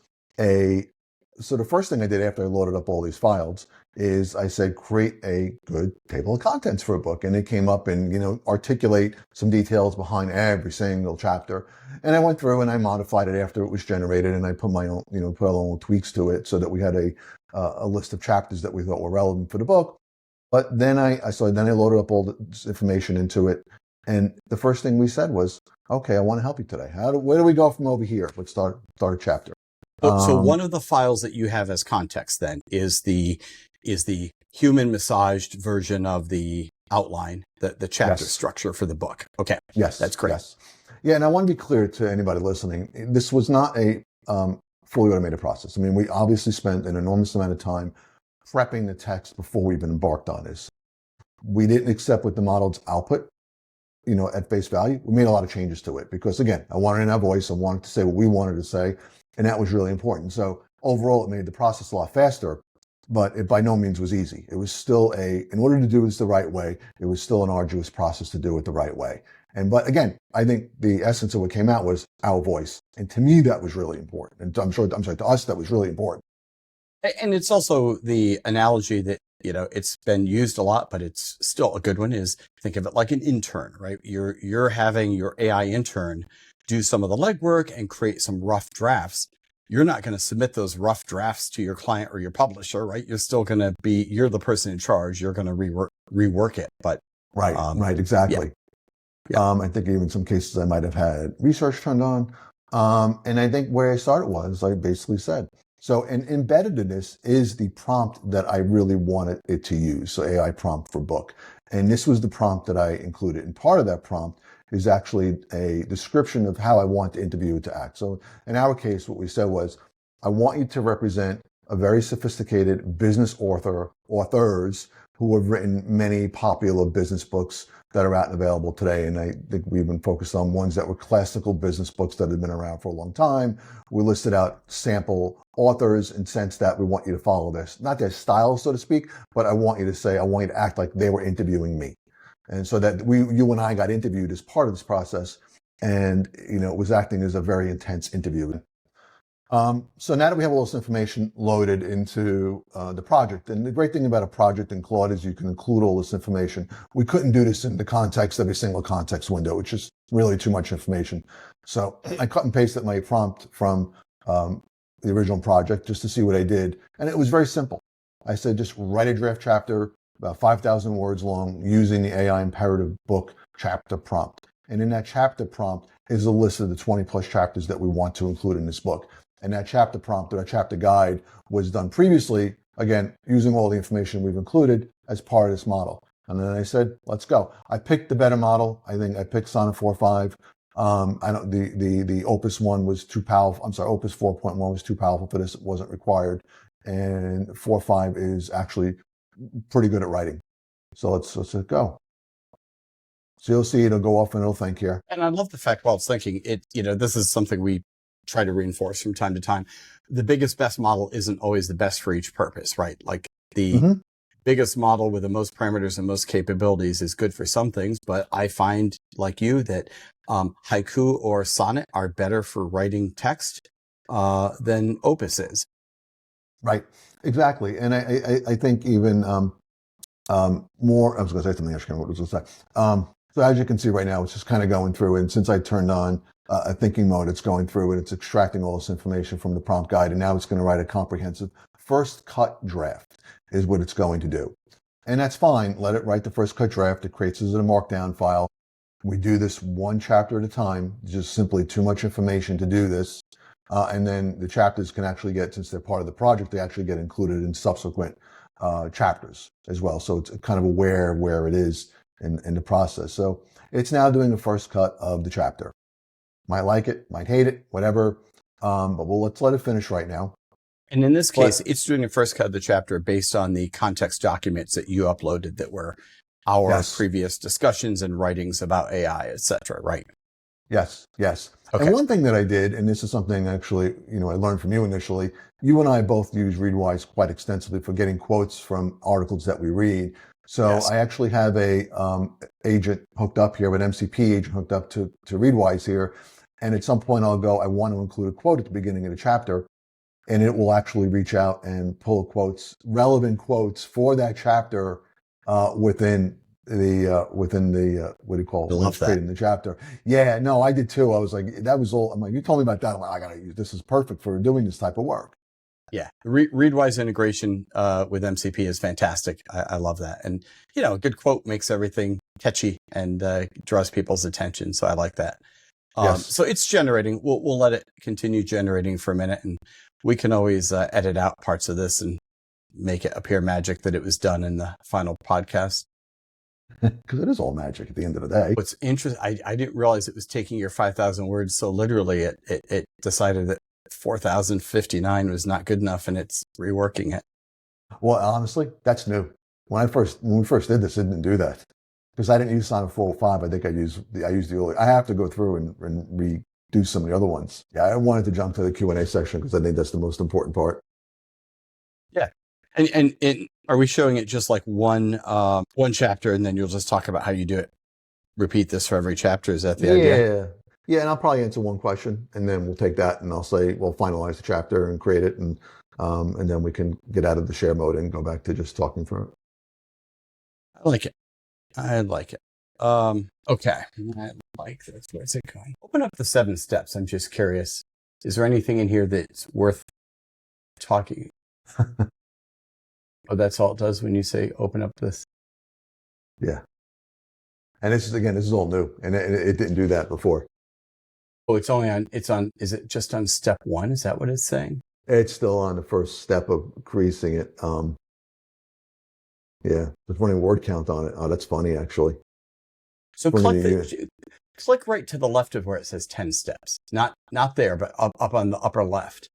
so the first thing I did after I loaded up all these files is I said, create a good table of contents for a book. And it came up and, articulate some details behind every single chapter. And I went through and I modified it after it was generated, and I put my own, put our own tweaks to it so that we had a list of chapters that we thought were relevant for the book. But then I loaded up all the information into it. And the first thing we said was, okay, I want to help you today. Where do we go from over here? Let's start a chapter. So one of the files that you have as context then is the human massaged version of the outline, the chapter structure for the book. Okay. Yes. That's great. Yes. Yeah. And I want to be clear to anybody listening. This was not a fully automated process. I mean, we obviously spent an enormous amount of time prepping the text before we even embarked on this. We didn't accept what the model's output, at face value. We made a lot of changes to it because, again, I wanted in our voice. I wanted to say what we wanted to say, and that was really important. So overall, it made the process a lot faster, but it by no means was easy. It was still in order to do this the right way, it was still an arduous process to do it the right way. But again, I think the essence of what came out was our voice. And to me, that was really important. And to us, that was really important. And it's also the analogy that, it's been used a lot, but it's still a good one, is think of it like an intern, right? You're having your AI intern do some of the legwork and create some rough drafts. You're not going to submit those rough drafts to your client or your publisher, right? You're still going to you're the person in charge. You're going to rework it. But right, exactly. Yeah. I think even in some cases I might have had research turned on. And I think where I started was I basically said, so embedded in this is the prompt that I really wanted it to use. So AI prompt for book. And this was the prompt that I included. And part of that prompt is actually a description of how I want the interviewer to act. So in our case, what we said was, I want you to represent a very sophisticated business authors who have written many popular business books that are out and available today. And I think we've been focused on ones that were classical business books that have been around for a long time. We listed out sample authors in the sense that we want you to follow this, not their style, so to speak, but I want you to act like they were interviewing me. And so that you and I got interviewed as part of this process, and it was acting as a very intense interview. So now that we have all this information loaded into the project, and the great thing about a project in Claude is you can include all this information. We couldn't do this in the context of a single context window, which is really too much information. So I cut and pasted my prompt from the original project just to see what I did. And it was very simple. I said, just write a draft chapter about 5,000 words long using the AI imperative book chapter prompt. And in that chapter prompt is a list of the 20 plus chapters that we want to include in this book. And that chapter prompt or that chapter guide was done previously, again, using all the information we've included as part of this model. And then I said, let's go. I picked the better model. I think I picked Sonnet 4.5. The Opus 1 was too powerful. I'm sorry, Opus 4.1 was too powerful for this. It wasn't required. And 4.5 is actually pretty good at writing. So let's go. So you'll see it'll go off and it'll think here. And I love the fact while it's thinking this is something we try to reinforce from time to time. The biggest, best model isn't always the best for each purpose, right? Like the biggest model with the most parameters and most capabilities is good for some things, but I find, like you, that Haiku or Sonnet are better for writing text than Opus is. Right, exactly. And I think even more, I was going to say something, I can't remember what I was going to say. So as you can see right now, it's just kind of going through, and since I turned on a thinking mode, it's going through and it's extracting all this information from the prompt guide, and now it's going to write a comprehensive first cut draft is what it's going to do. And that's fine. Let it write the first cut draft. It creates it as a markdown file. We do this one chapter at a time, just simply too much information to do this. And then the chapters can actually get, since they're part of the project, they actually get included in subsequent chapters as well. So it's kind of aware where it is in the process. So it's now doing the first cut of the chapter. Might like it, might hate it, whatever. But let's let it finish right now. And in this case, it's doing the first cut of the chapter based on the context documents that you uploaded that were our previous discussions and writings about AI, et cetera, right? Yes. Okay. And one thing that I did, and this is something actually, I learned from you initially, you and I both use Readwise quite extensively for getting quotes from articles that we read. So yes. I actually have a agent hooked up here, an MCP agent hooked up to Readwise here. And at some point I'll go, I want to include a quote at the beginning of the chapter, and it will actually reach out and pull quotes, relevant quotes for that chapter within the what do you call it? Love that. In the chapter. Yeah, no, I did too. I was like, that was all. I'm like, you told me about that. I'm like, I gotta use this. Is perfect for doing this type of work. Yeah, Readwise integration with MCP is fantastic. I love that, and a good quote makes everything catchy and draws people's attention. So I like that. Yes. So it's generating. We'll let it continue generating for a minute, and we can always edit out parts of this and make it appear magic that it was done in the final podcast. Because it is all magic at the end of the day. What's interesting, I didn't realize it was taking your 5,000 words so literally. It decided that 4,059 was not good enough, and it's reworking it. Well, honestly, that's new. When we first did this, it didn't do that because I didn't use Sonnet 4.5. I think I used the earlier. I have to go through and redo some of the other ones. Yeah, I wanted to jump to the Q&A section because I think that's the most important part. Yeah, and are we showing it just like one chapter, and then you'll just talk about how you do it? Repeat this for every chapter. Is that the idea? Yeah, and I'll probably answer one question, and then we'll take that, and I'll say, we'll finalize the chapter and create it, and then we can get out of the share mode and go back to just talking through it. I like it. Okay, I like this. Where's it going? Open up the 7 steps. I'm just curious. Is there anything in here that's worth talking? Oh, that's all it does when you say open up this? Yeah. And this is all new, and it didn't do that before. Oh, it's on, is it just on step 1? Is that what it's saying? It's still on the first step of increasing it. Yeah, there's running word count on it. Oh, that's funny, actually. So click right to the left of where it says 10 steps. Not there, but up on the upper left.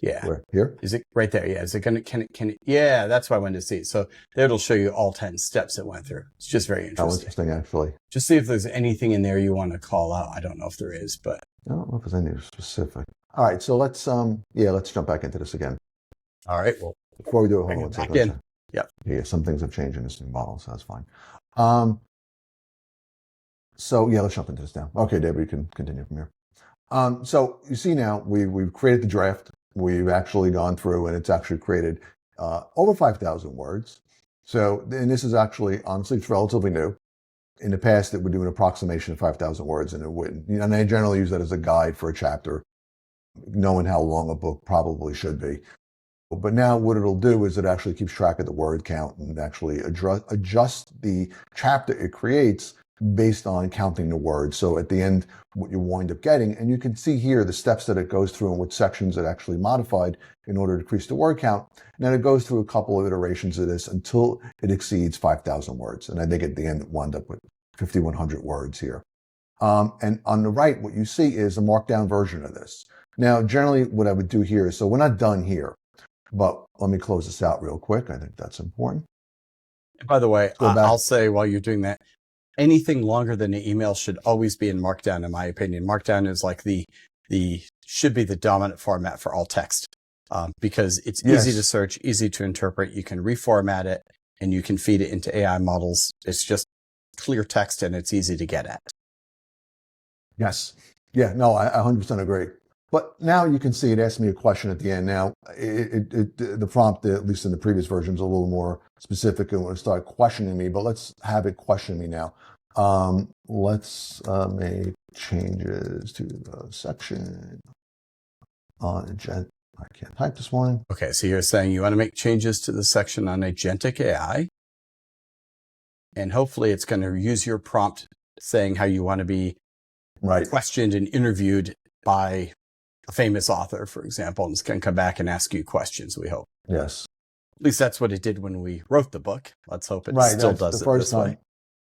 Yeah. Where? Here? Is it right there? Yeah. Is it gonna, can it, yeah, that's what I wanted to see. So there it'll show you all 10 steps it went through. It's just very How interesting. interesting, actually. Just see if there's anything in there you want to call out. I don't know if there is, but. I don't know if there's anything specific. All right, so let's jump back into this again. All right. Well, before we do it, bring hold it on. back in. Yep. Yeah, some things have changed in this new model, so that's fine. So yeah, let's jump into this now. Okay, David, you can continue from here. So you see now we've created the draft. We've actually gone through and it's actually created over 5,000 words. So, and this is actually, honestly, it's relatively new. In the past, it would do an approximation of 5,000 words and it wouldn't. And I generally use that as a guide for a chapter, knowing how long a book probably should be. But now what it'll do is it actually keeps track of the word count and actually adjust the chapter it creates based on counting the words. So at the end, what you wind up getting, and you can see here the steps that it goes through and what sections it actually modified in order to increase the word count. And then it goes through a couple of iterations of this until it exceeds 5,000 words. And I think at the end it wound up with 5,100 words here. And on the right, what you see is a markdown version of this. Now, generally what I would do here is, so we're not done here, but let me close this out real quick. I think that's important. And by the way, I'll say while you're doing that, anything longer than an email should always be in Markdown, in my opinion. Markdown is like should be the dominant format for all text, because it's easy to search, easy to interpret. You can reformat it and you can feed it into AI models. It's just clear text and it's easy to get at. Yes. Yeah, no, I 100% agree. But now you can see it asked me a question at the end. Now, the prompt, at least in the previous version, is a little more specific and will start questioning me, but let's have it question me now. Let's make changes to the section on agent. I can't type this morning. Okay, so you're saying you want to make changes to the section on agentic AI, and hopefully it's going to use your prompt saying how you want to be questioned and interviewed by a famous author, for example, and it's going to come back and ask you questions, we hope. Yes. At least that's what it did when we wrote the book. Let's hope it still does it this way.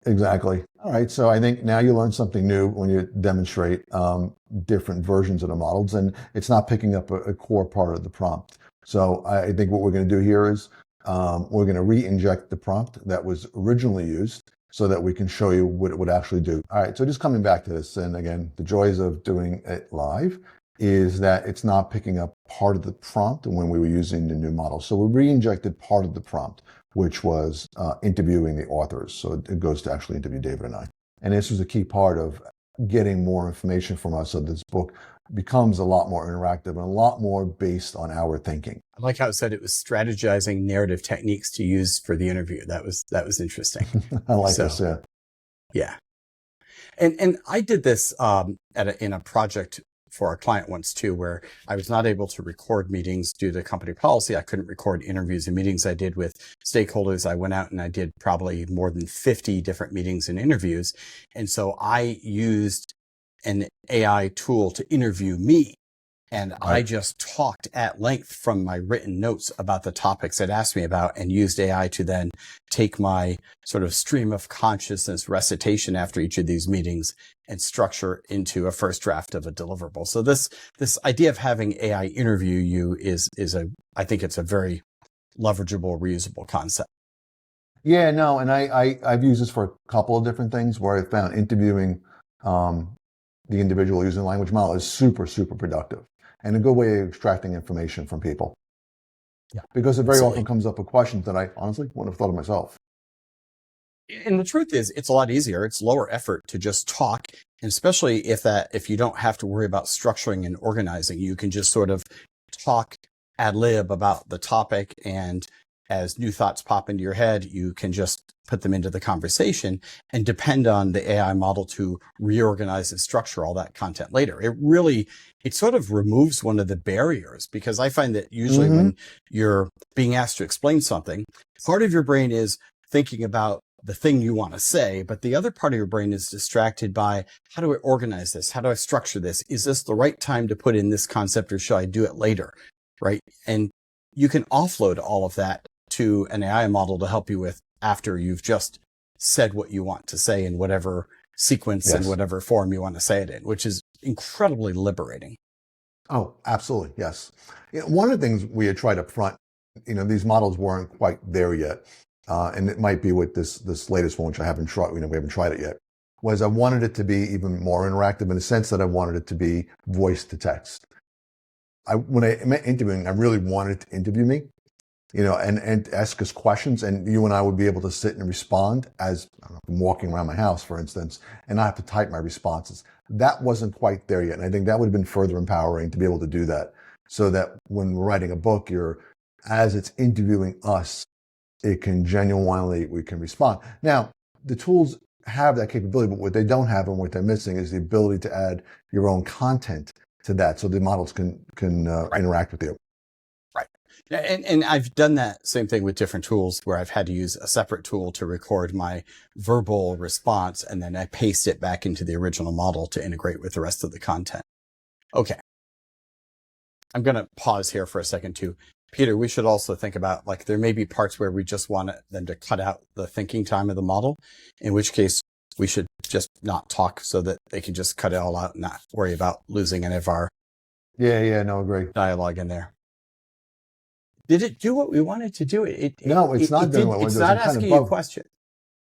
Exactly. All right. So I think now you learn something new when you demonstrate different versions of the models, and it's not picking up a core part of the prompt. So I think what we're going to do here is we're going to re-inject the prompt that was originally used so that we can show you what it would actually do. All right. So just coming back to this, and again, the joys of doing it live is that it's not picking up part of the prompt when we were using the new model. So we re-injected part of the prompt, which was interviewing the authors. So it goes to actually interview David and I. And this was a key part of getting more information from us. So this book becomes a lot more interactive and a lot more based on our thinking. I like how it said it was strategizing narrative techniques to use for the interview. That was interesting. I like this, yeah. Yeah. And I did this in a project for our client once too, where I was not able to record meetings due to company policy. I couldn't record interviews and meetings I did with stakeholders. I went out and I did probably more than 50 different meetings and interviews. And so I used an AI tool to interview me. And I just talked at length from my written notes about the topics it asked me about, and used AI to then take my sort of stream of consciousness recitation after each of these meetings and structure into a first draft of a deliverable. So this idea of having AI interview you I think it's a very leverageable, reusable concept. Yeah, no, and I've used this for a couple of different things where I found interviewing the individual using the language model is super, super productive and a good way of extracting information from people. Yeah, because it very often comes up with questions that I honestly wouldn't have thought of myself. And the truth is, it's a lot easier. It's lower effort to just talk. And especially if you don't have to worry about structuring and organizing, you can just sort of talk ad lib about the topic. And as new thoughts pop into your head, you can just put them into the conversation and depend on the AI model to reorganize and structure all that content later. It sort of removes one of the barriers, because I find that usually when you're being asked to explain something, part of your brain is thinking about the thing you want to say, but the other part of your brain is distracted by, how do I organize this? How do I structure this? Is this the right time to put in this concept, or should I do it later? Right. And you can offload all of that to an AI model to help you with after you've just said what you want to say in whatever sequence in Yes. whatever form you want to say it in, which is incredibly liberating. Oh, absolutely. Yes. One of the things we had tried up front, these models weren't quite there yet. And it might be with this latest one, which I haven't tried, we haven't tried it yet, was I wanted it to be even more interactive in the sense that I wanted it to be voice to text. When I meant interviewing, I really wanted it to interview me, and ask us questions, and you and I would be able to sit and respond as I don't know, I'm walking around my house, for instance, and I have to type my responses. That wasn't quite there yet. And I think that would have been further empowering to be able to do that, so that when we're writing a book, as it's interviewing us, it can we can respond. Now, the tools have that capability, but what they don't have and what they're missing is the ability to add your own content to that, so the models can interact with you. Right. And I've done that same thing with different tools where I've had to use a separate tool to record my verbal response, and then I paste it back into the original model to integrate with the rest of the content. Okay. I'm going to pause here for a second too. Peter, we should also think about, there may be parts where we just want them to cut out the thinking time of the model, in which case we should just not talk so that they can just cut it all out and not worry about losing any of our Agree. dialogue in there. Did it do what we wanted to do? No, it's not doing what we're doing. It's not asking you a question.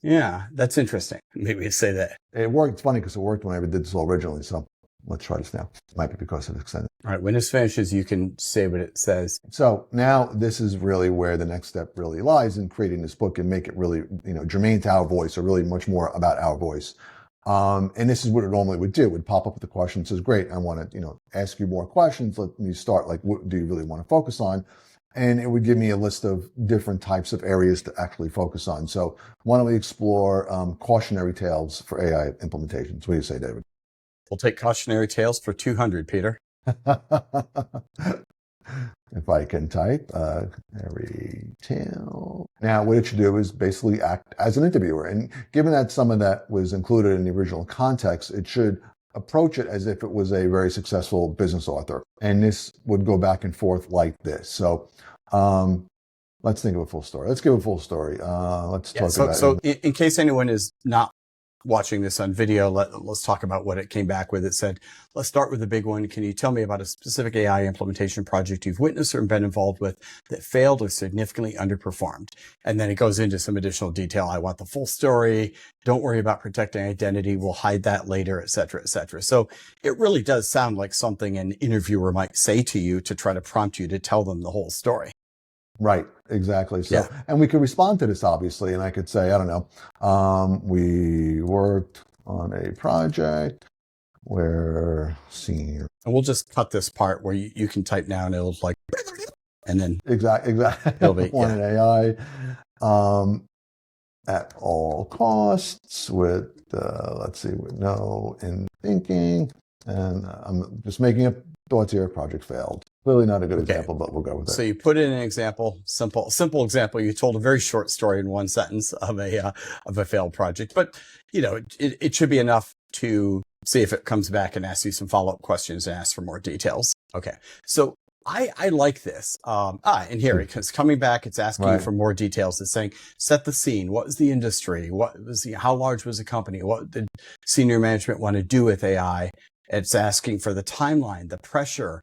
Yeah, that's interesting. Maybe say that. It worked. It's funny because it worked when I did this all originally. So let's try this now. Might be because it's extended. All right. When this finishes, you can say what it says. So now this is really where the next step really lies in creating this book and make it really, germane to our voice, or really much more about our voice. And this is what it normally would do. It would pop up with the question, says, great, I want to, ask you more questions. Let me start. What do you really want to focus on? And it would give me a list of different types of areas to actually focus on. So why don't we explore cautionary tales for AI implementations? What do you say, David? We'll take cautionary tales for 200, Peter. If I can type every tale. Now, what it should do is basically act as an interviewer. And given that some of that was included in the original context, it should approach it as if it was a very successful business author. And this would go back and forth like this. So let's think of a full story. Let's give a full story. Let's talk about it. So in case anyone is not watching this on video, let's talk about what it came back with. It said, let's start with the big one. Can you tell me about a specific AI implementation project you've witnessed or been involved with that failed or significantly underperformed? And then it goes into some additional detail. I want the full story. Don't worry about protecting identity. We'll hide that later, et cetera, et cetera. So it really does sound like something an interviewer might say to you to try to prompt you to tell them the whole story. Right, exactly. So, and we could respond to this, obviously, and I could say, I don't know, we worked on a project where senior. And we'll just cut this part where you can type now and it'll and then. Exactly. It'll be, an AI at all costs with, with no in thinking. And I'm just making up thoughts here, project failed. Clearly not a good example, but we'll go with it. So you put in an example, simple example. You told a very short story in one sentence of a failed project, but it should be enough to see if it comes back and asks you some follow-up questions and asks for more details. Okay. So I like this. And here it's coming back. It's asking you for more details. It's saying, set the scene. What was the industry? How large was the company? What did senior management want to do with AI? It's asking for the timeline, the pressure.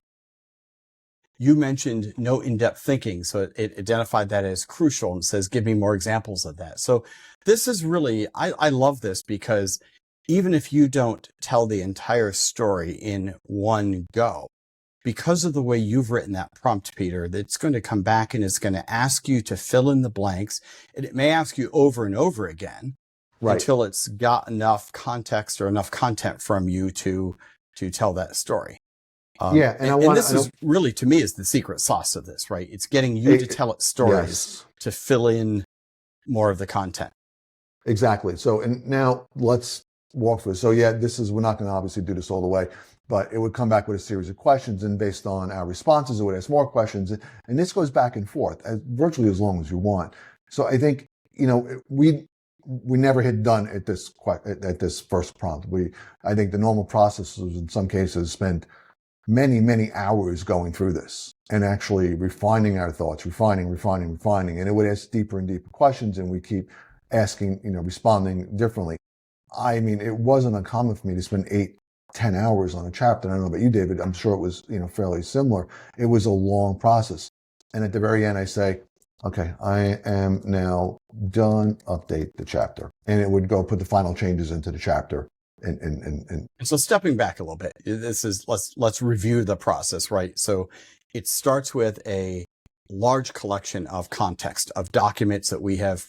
You mentioned no in-depth thinking, so it identified that as crucial and says, give me more examples of that. So this is really, I love this because even if you don't tell the entire story in one go, because of the way you've written that prompt, Peter, it's going to come back and it's going to ask you to fill in the blanks. And it may ask you over and over again until it's got enough context or enough content from you to tell that story. And this is really, to me, is the secret sauce of this, right? It's getting you to tell its stories to fill in more of the content. Exactly. So, and now let's walk through. So we're not going to obviously do this all the way, but it would come back with a series of questions, and based on our responses, it would ask more questions. And this goes back and forth virtually as long as you want. So I think, we never hit done at this first prompt. I think the normal process was in some cases spent many, many hours going through this and actually refining our thoughts, refining. And it would ask deeper and deeper questions, and we keep asking, responding differently. I mean, it wasn't uncommon for me to spend 8, 10 hours on a chapter. I don't know about you, David. I'm sure it was, fairly similar. It was a long process. And at the very end, I say, okay, I am now done. Update the chapter. And it would go put the final changes into the chapter. And so stepping back a little bit, let's review the process, right? So it starts with a large collection of context of documents that we have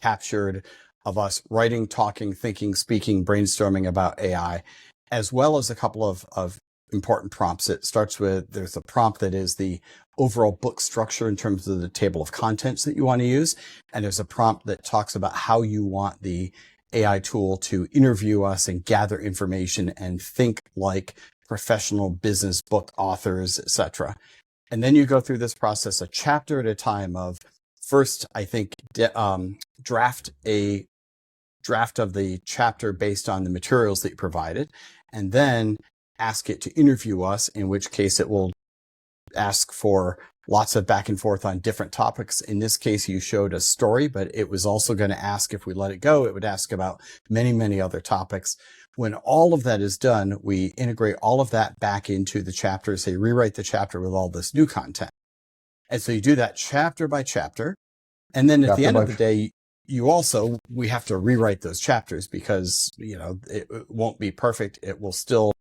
captured of us writing, talking, thinking, speaking, brainstorming about AI, as well as a couple of important prompts. It starts with, there's a prompt that is the overall book structure in terms of the table of contents that you want to use. And there's a prompt that talks about how you want the AI tool to interview us and gather information and think like professional business book authors, etc. And then you go through this process a chapter at a time of first, I think, draft a draft of the chapter based on the materials that you provided, and then ask it to interview us, in which case it will ask for lots of back and forth on different topics. In this case, you showed a story, but it was also going to ask, if we let it go, it would ask about many, many other topics. When all of that is done, we integrate all of that back into the chapter, say rewrite the chapter with all this new content. And so you do that chapter by chapter. And then at the end of the day, we have to rewrite those chapters because, it won't be perfect. It will still,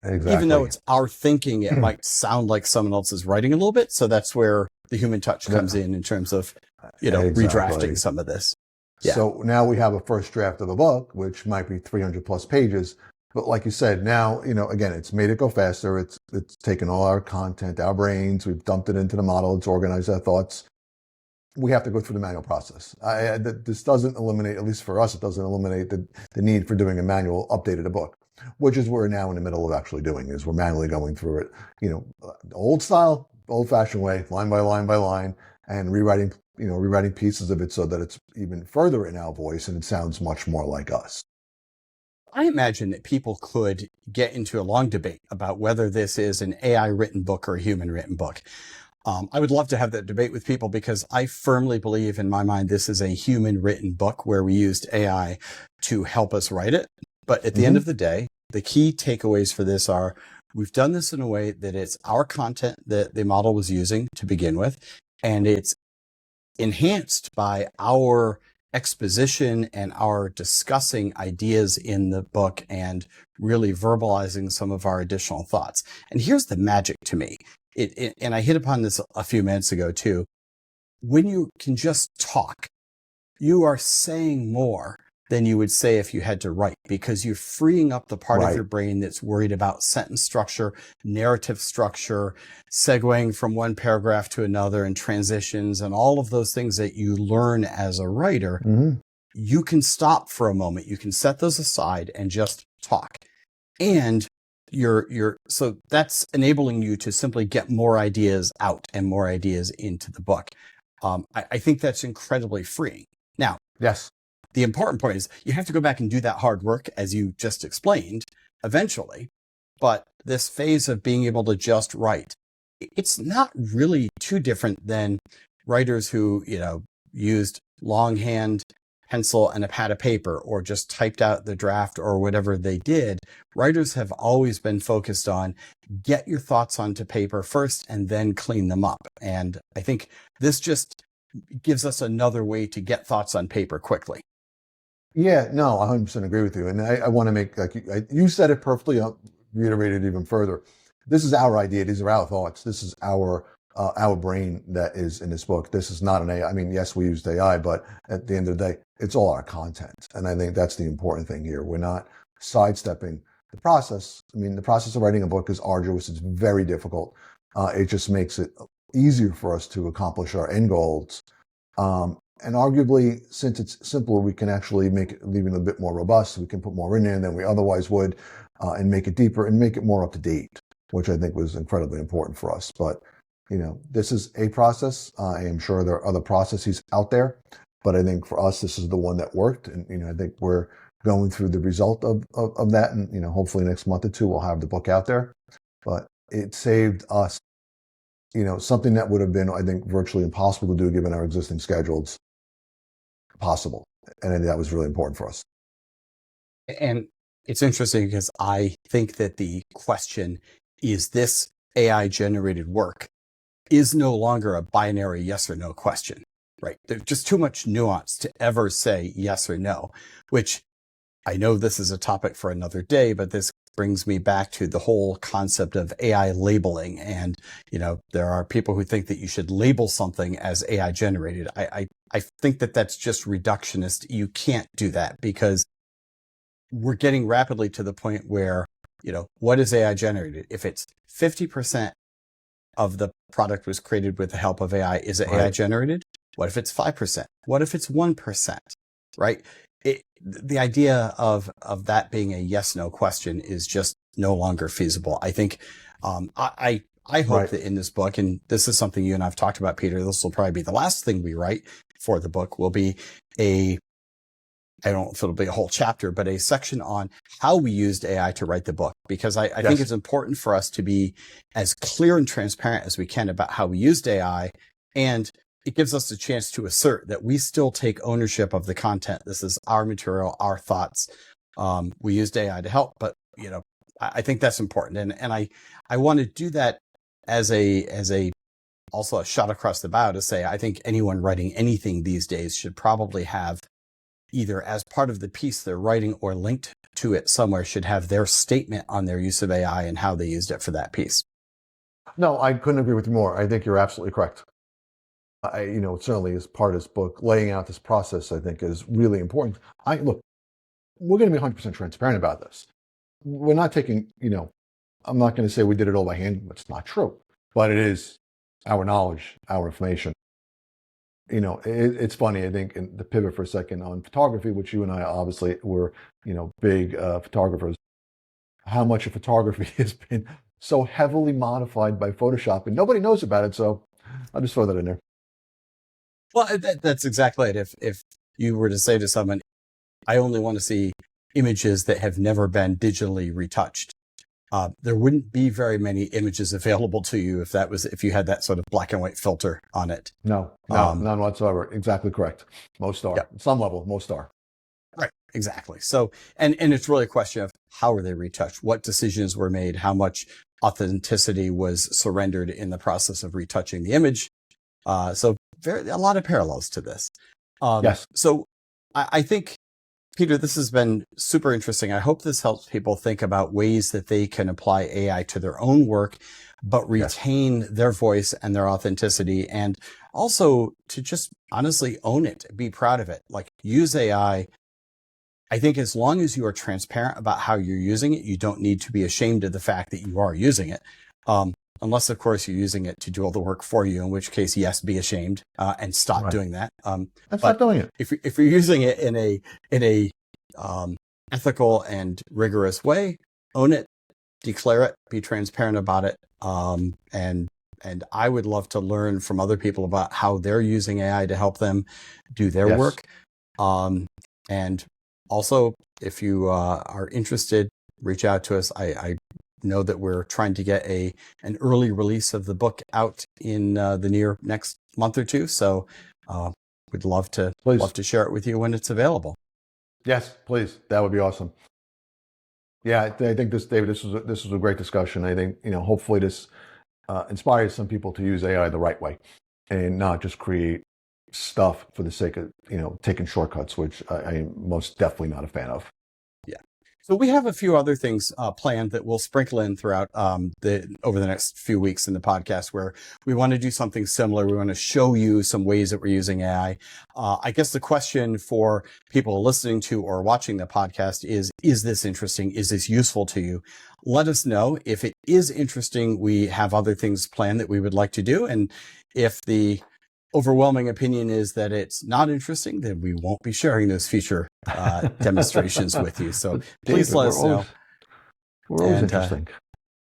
even though it's our thinking, it might sound like someone else is writing a little bit. So that's where the human touch comes in terms of, redrafting some of this. Yeah. So now we have a first draft of a book, which might be 300 plus pages. But like you said, now, again, it's made it go faster. It's taken all our content, our brains, we've dumped it into the model. It's organized our thoughts. We have to go through the manual process. This doesn't eliminate, at least for us, it doesn't eliminate the need for doing a manual update of the book, which is what we're now in the middle of actually doing, is we're manually going through it, old style, old fashioned way, line by line by line, and rewriting pieces of it so that it's even further in our voice and it sounds much more like us. I imagine that people could get into a long debate about whether this is an AI written book or a human written book. I would love to have that debate with people because I firmly believe in my mind this is a human written book where we used AI to help us write it. But at the end of the day, the key takeaways for this are we've done this in a way that it's our content that the model was using to begin with, and it's enhanced by our exposition and our discussing ideas in the book and really verbalizing some of our additional thoughts. And here's the magic to me. And I hit upon this a few minutes ago too. When you can just talk, you are saying more than you would say if you had to write, because you're freeing up the part of your brain that's worried about sentence structure, narrative structure, segueing from one paragraph to another and transitions and all of those things that you learn as a writer. You can stop for a moment. You can set those aside and just talk. And so that's enabling you to simply get more ideas out and more ideas into the book. I think that's incredibly freeing. Now, yes, the important point is you have to go back and do that hard work, as you just explained, eventually. But this phase of being able to just write, it's not really too different than writers who, used longhand pencil and a pad of paper or just typed out the draft or whatever they did. Writers have always been focused on get your thoughts onto paper first and then clean them up. And I think this just gives us another way to get thoughts on paper quickly. Yeah, no, I 100% agree with you. And I want to make, like you said it perfectly, I'll reiterate it even further. This is our idea. These are our thoughts. This is our brain that is in this book. This is not an AI. I mean, yes, we used AI, but at the end of the day, it's all our content. And I think that's the important thing here. We're not sidestepping the process. I mean, the process of writing a book is arduous. It's very difficult. It just makes it easier for us to accomplish our end goals. And arguably, since it's simpler, we can actually make it even a bit more robust. We can put more in there than we otherwise would, and make it deeper and make it more up to date, which I think was incredibly important for us. But this is a process. I am sure there are other processes out there, but I think for us, this is the one that worked. And, I think we're going through the result of that. And, hopefully next month or two, we'll have the book out there. But it saved us, something that would have been, I think, virtually impossible to do given our existing schedules, possible. And I think that was really important for us. And it's interesting because I think that the question, is this AI generated work, is no longer a binary yes or no question, right? There's just too much nuance to ever say yes or no, which I know this is a topic for another day, but this brings me back to the whole concept of AI labeling. And, there are people who think that you should label something as AI generated. I think that that's just reductionist. You can't do that because we're getting rapidly to the point where, what is AI generated? If it's 50% of the product was created with the help of AI, is it AI generated? What if it's 5%? What if it's 1%? Right? The idea of that being a yes/no question is just no longer feasible. I think I hope that in this book, and this is something you and I've talked about, Peter, this will probably be the last thing we write for the book, will be I don't know if it'll be a whole chapter, but a section on how we used AI to write the book, because I think it's important for us to be as clear and transparent as we can about how we used AI. And it gives us a chance to assert that we still take ownership of the content. This is our material, our thoughts. We used AI to help, but I think that's important. And I want to do that as also a shot across the bow to say, I think anyone writing anything these days should probably have, either as part of the piece they're writing or linked to it somewhere, should have their statement on their use of AI and how they used it for that piece. No, I couldn't agree with you more. I think you're absolutely correct. Certainly as part of this book, laying out this process, I think is really important. Look, we're going to be 100% transparent about this. We're not taking, I'm not going to say we did it all by hand. That's not true, but it is our knowledge, our information. It's funny, I think, and to pivot for a second on photography, which you and I obviously were, big photographers, how much of photography has been so heavily modified by Photoshop and nobody knows about it. So I'll just throw that in there. Well, that's exactly it. If you were to say to someone, I only want to see images that have never been digitally retouched, there wouldn't be very many images available to you if you had that sort of black and white filter on it. No, none whatsoever. Exactly correct. Most are. At some level, most are. Right, exactly. So, and it's really a question of how were they retouched? What decisions were made? How much authenticity was surrendered in the process of retouching the image? So a lot of parallels to this. Yes. So I think, Peter, this has been super interesting. I hope this helps people think about ways that they can apply AI to their own work, but retain their voice and their authenticity, and also to just honestly own it, be proud of it. Like, use AI. I think as long as you are transparent about how you're using it, you don't need to be ashamed of the fact that you are using it. Unless, of course, you're using it to do all the work for you, in which case, yes, be ashamed and stop doing that. Stop doing it. If you're using it in a ethical and rigorous way, own it, declare it, be transparent about it, and I would love to learn from other people about how they're using AI to help them do their work. And also, if you are interested, reach out to us. I know that we're trying to get an early release of the book out in the near next month or two. So we'd love to share it with you when it's available. Yes, please. That would be awesome. Yeah, I think David, this was a great discussion. I think, hopefully this inspires some people to use AI the right way and not just create stuff for the sake of, taking shortcuts, which I am most definitely not a fan of. So we have a few other things planned that we'll sprinkle in throughout over the next few weeks in the podcast, where we want to do something similar. We want to show you some ways that we're using AI. I guess the question for people listening to or watching the podcast is this interesting? Is this useful to you? Let us know. If it is interesting, we have other things planned that we would like to do. And if the overwhelming opinion is that it's not interesting, then we won't be sharing those future demonstrations with you. So please let us know. We're always interesting.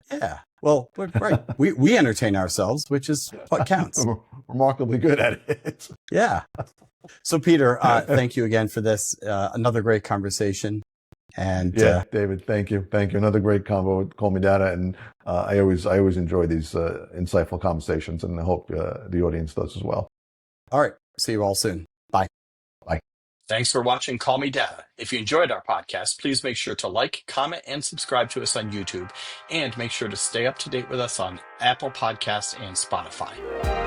Yeah. Well, right. We entertain ourselves, which is what counts. We're remarkably good at it. Yeah. So Peter, thank you again for this. Another great conversation. And David, thank you. Another great convo with Call Me Data, and I always enjoy these insightful conversations, and I hope the audience does as well. All right. See you all soon. Bye. Bye. Thanks for watching Call Me Data. If you enjoyed our podcast, please make sure to like, comment, and subscribe to us on YouTube, and make sure to stay up to date with us on Apple Podcasts and Spotify.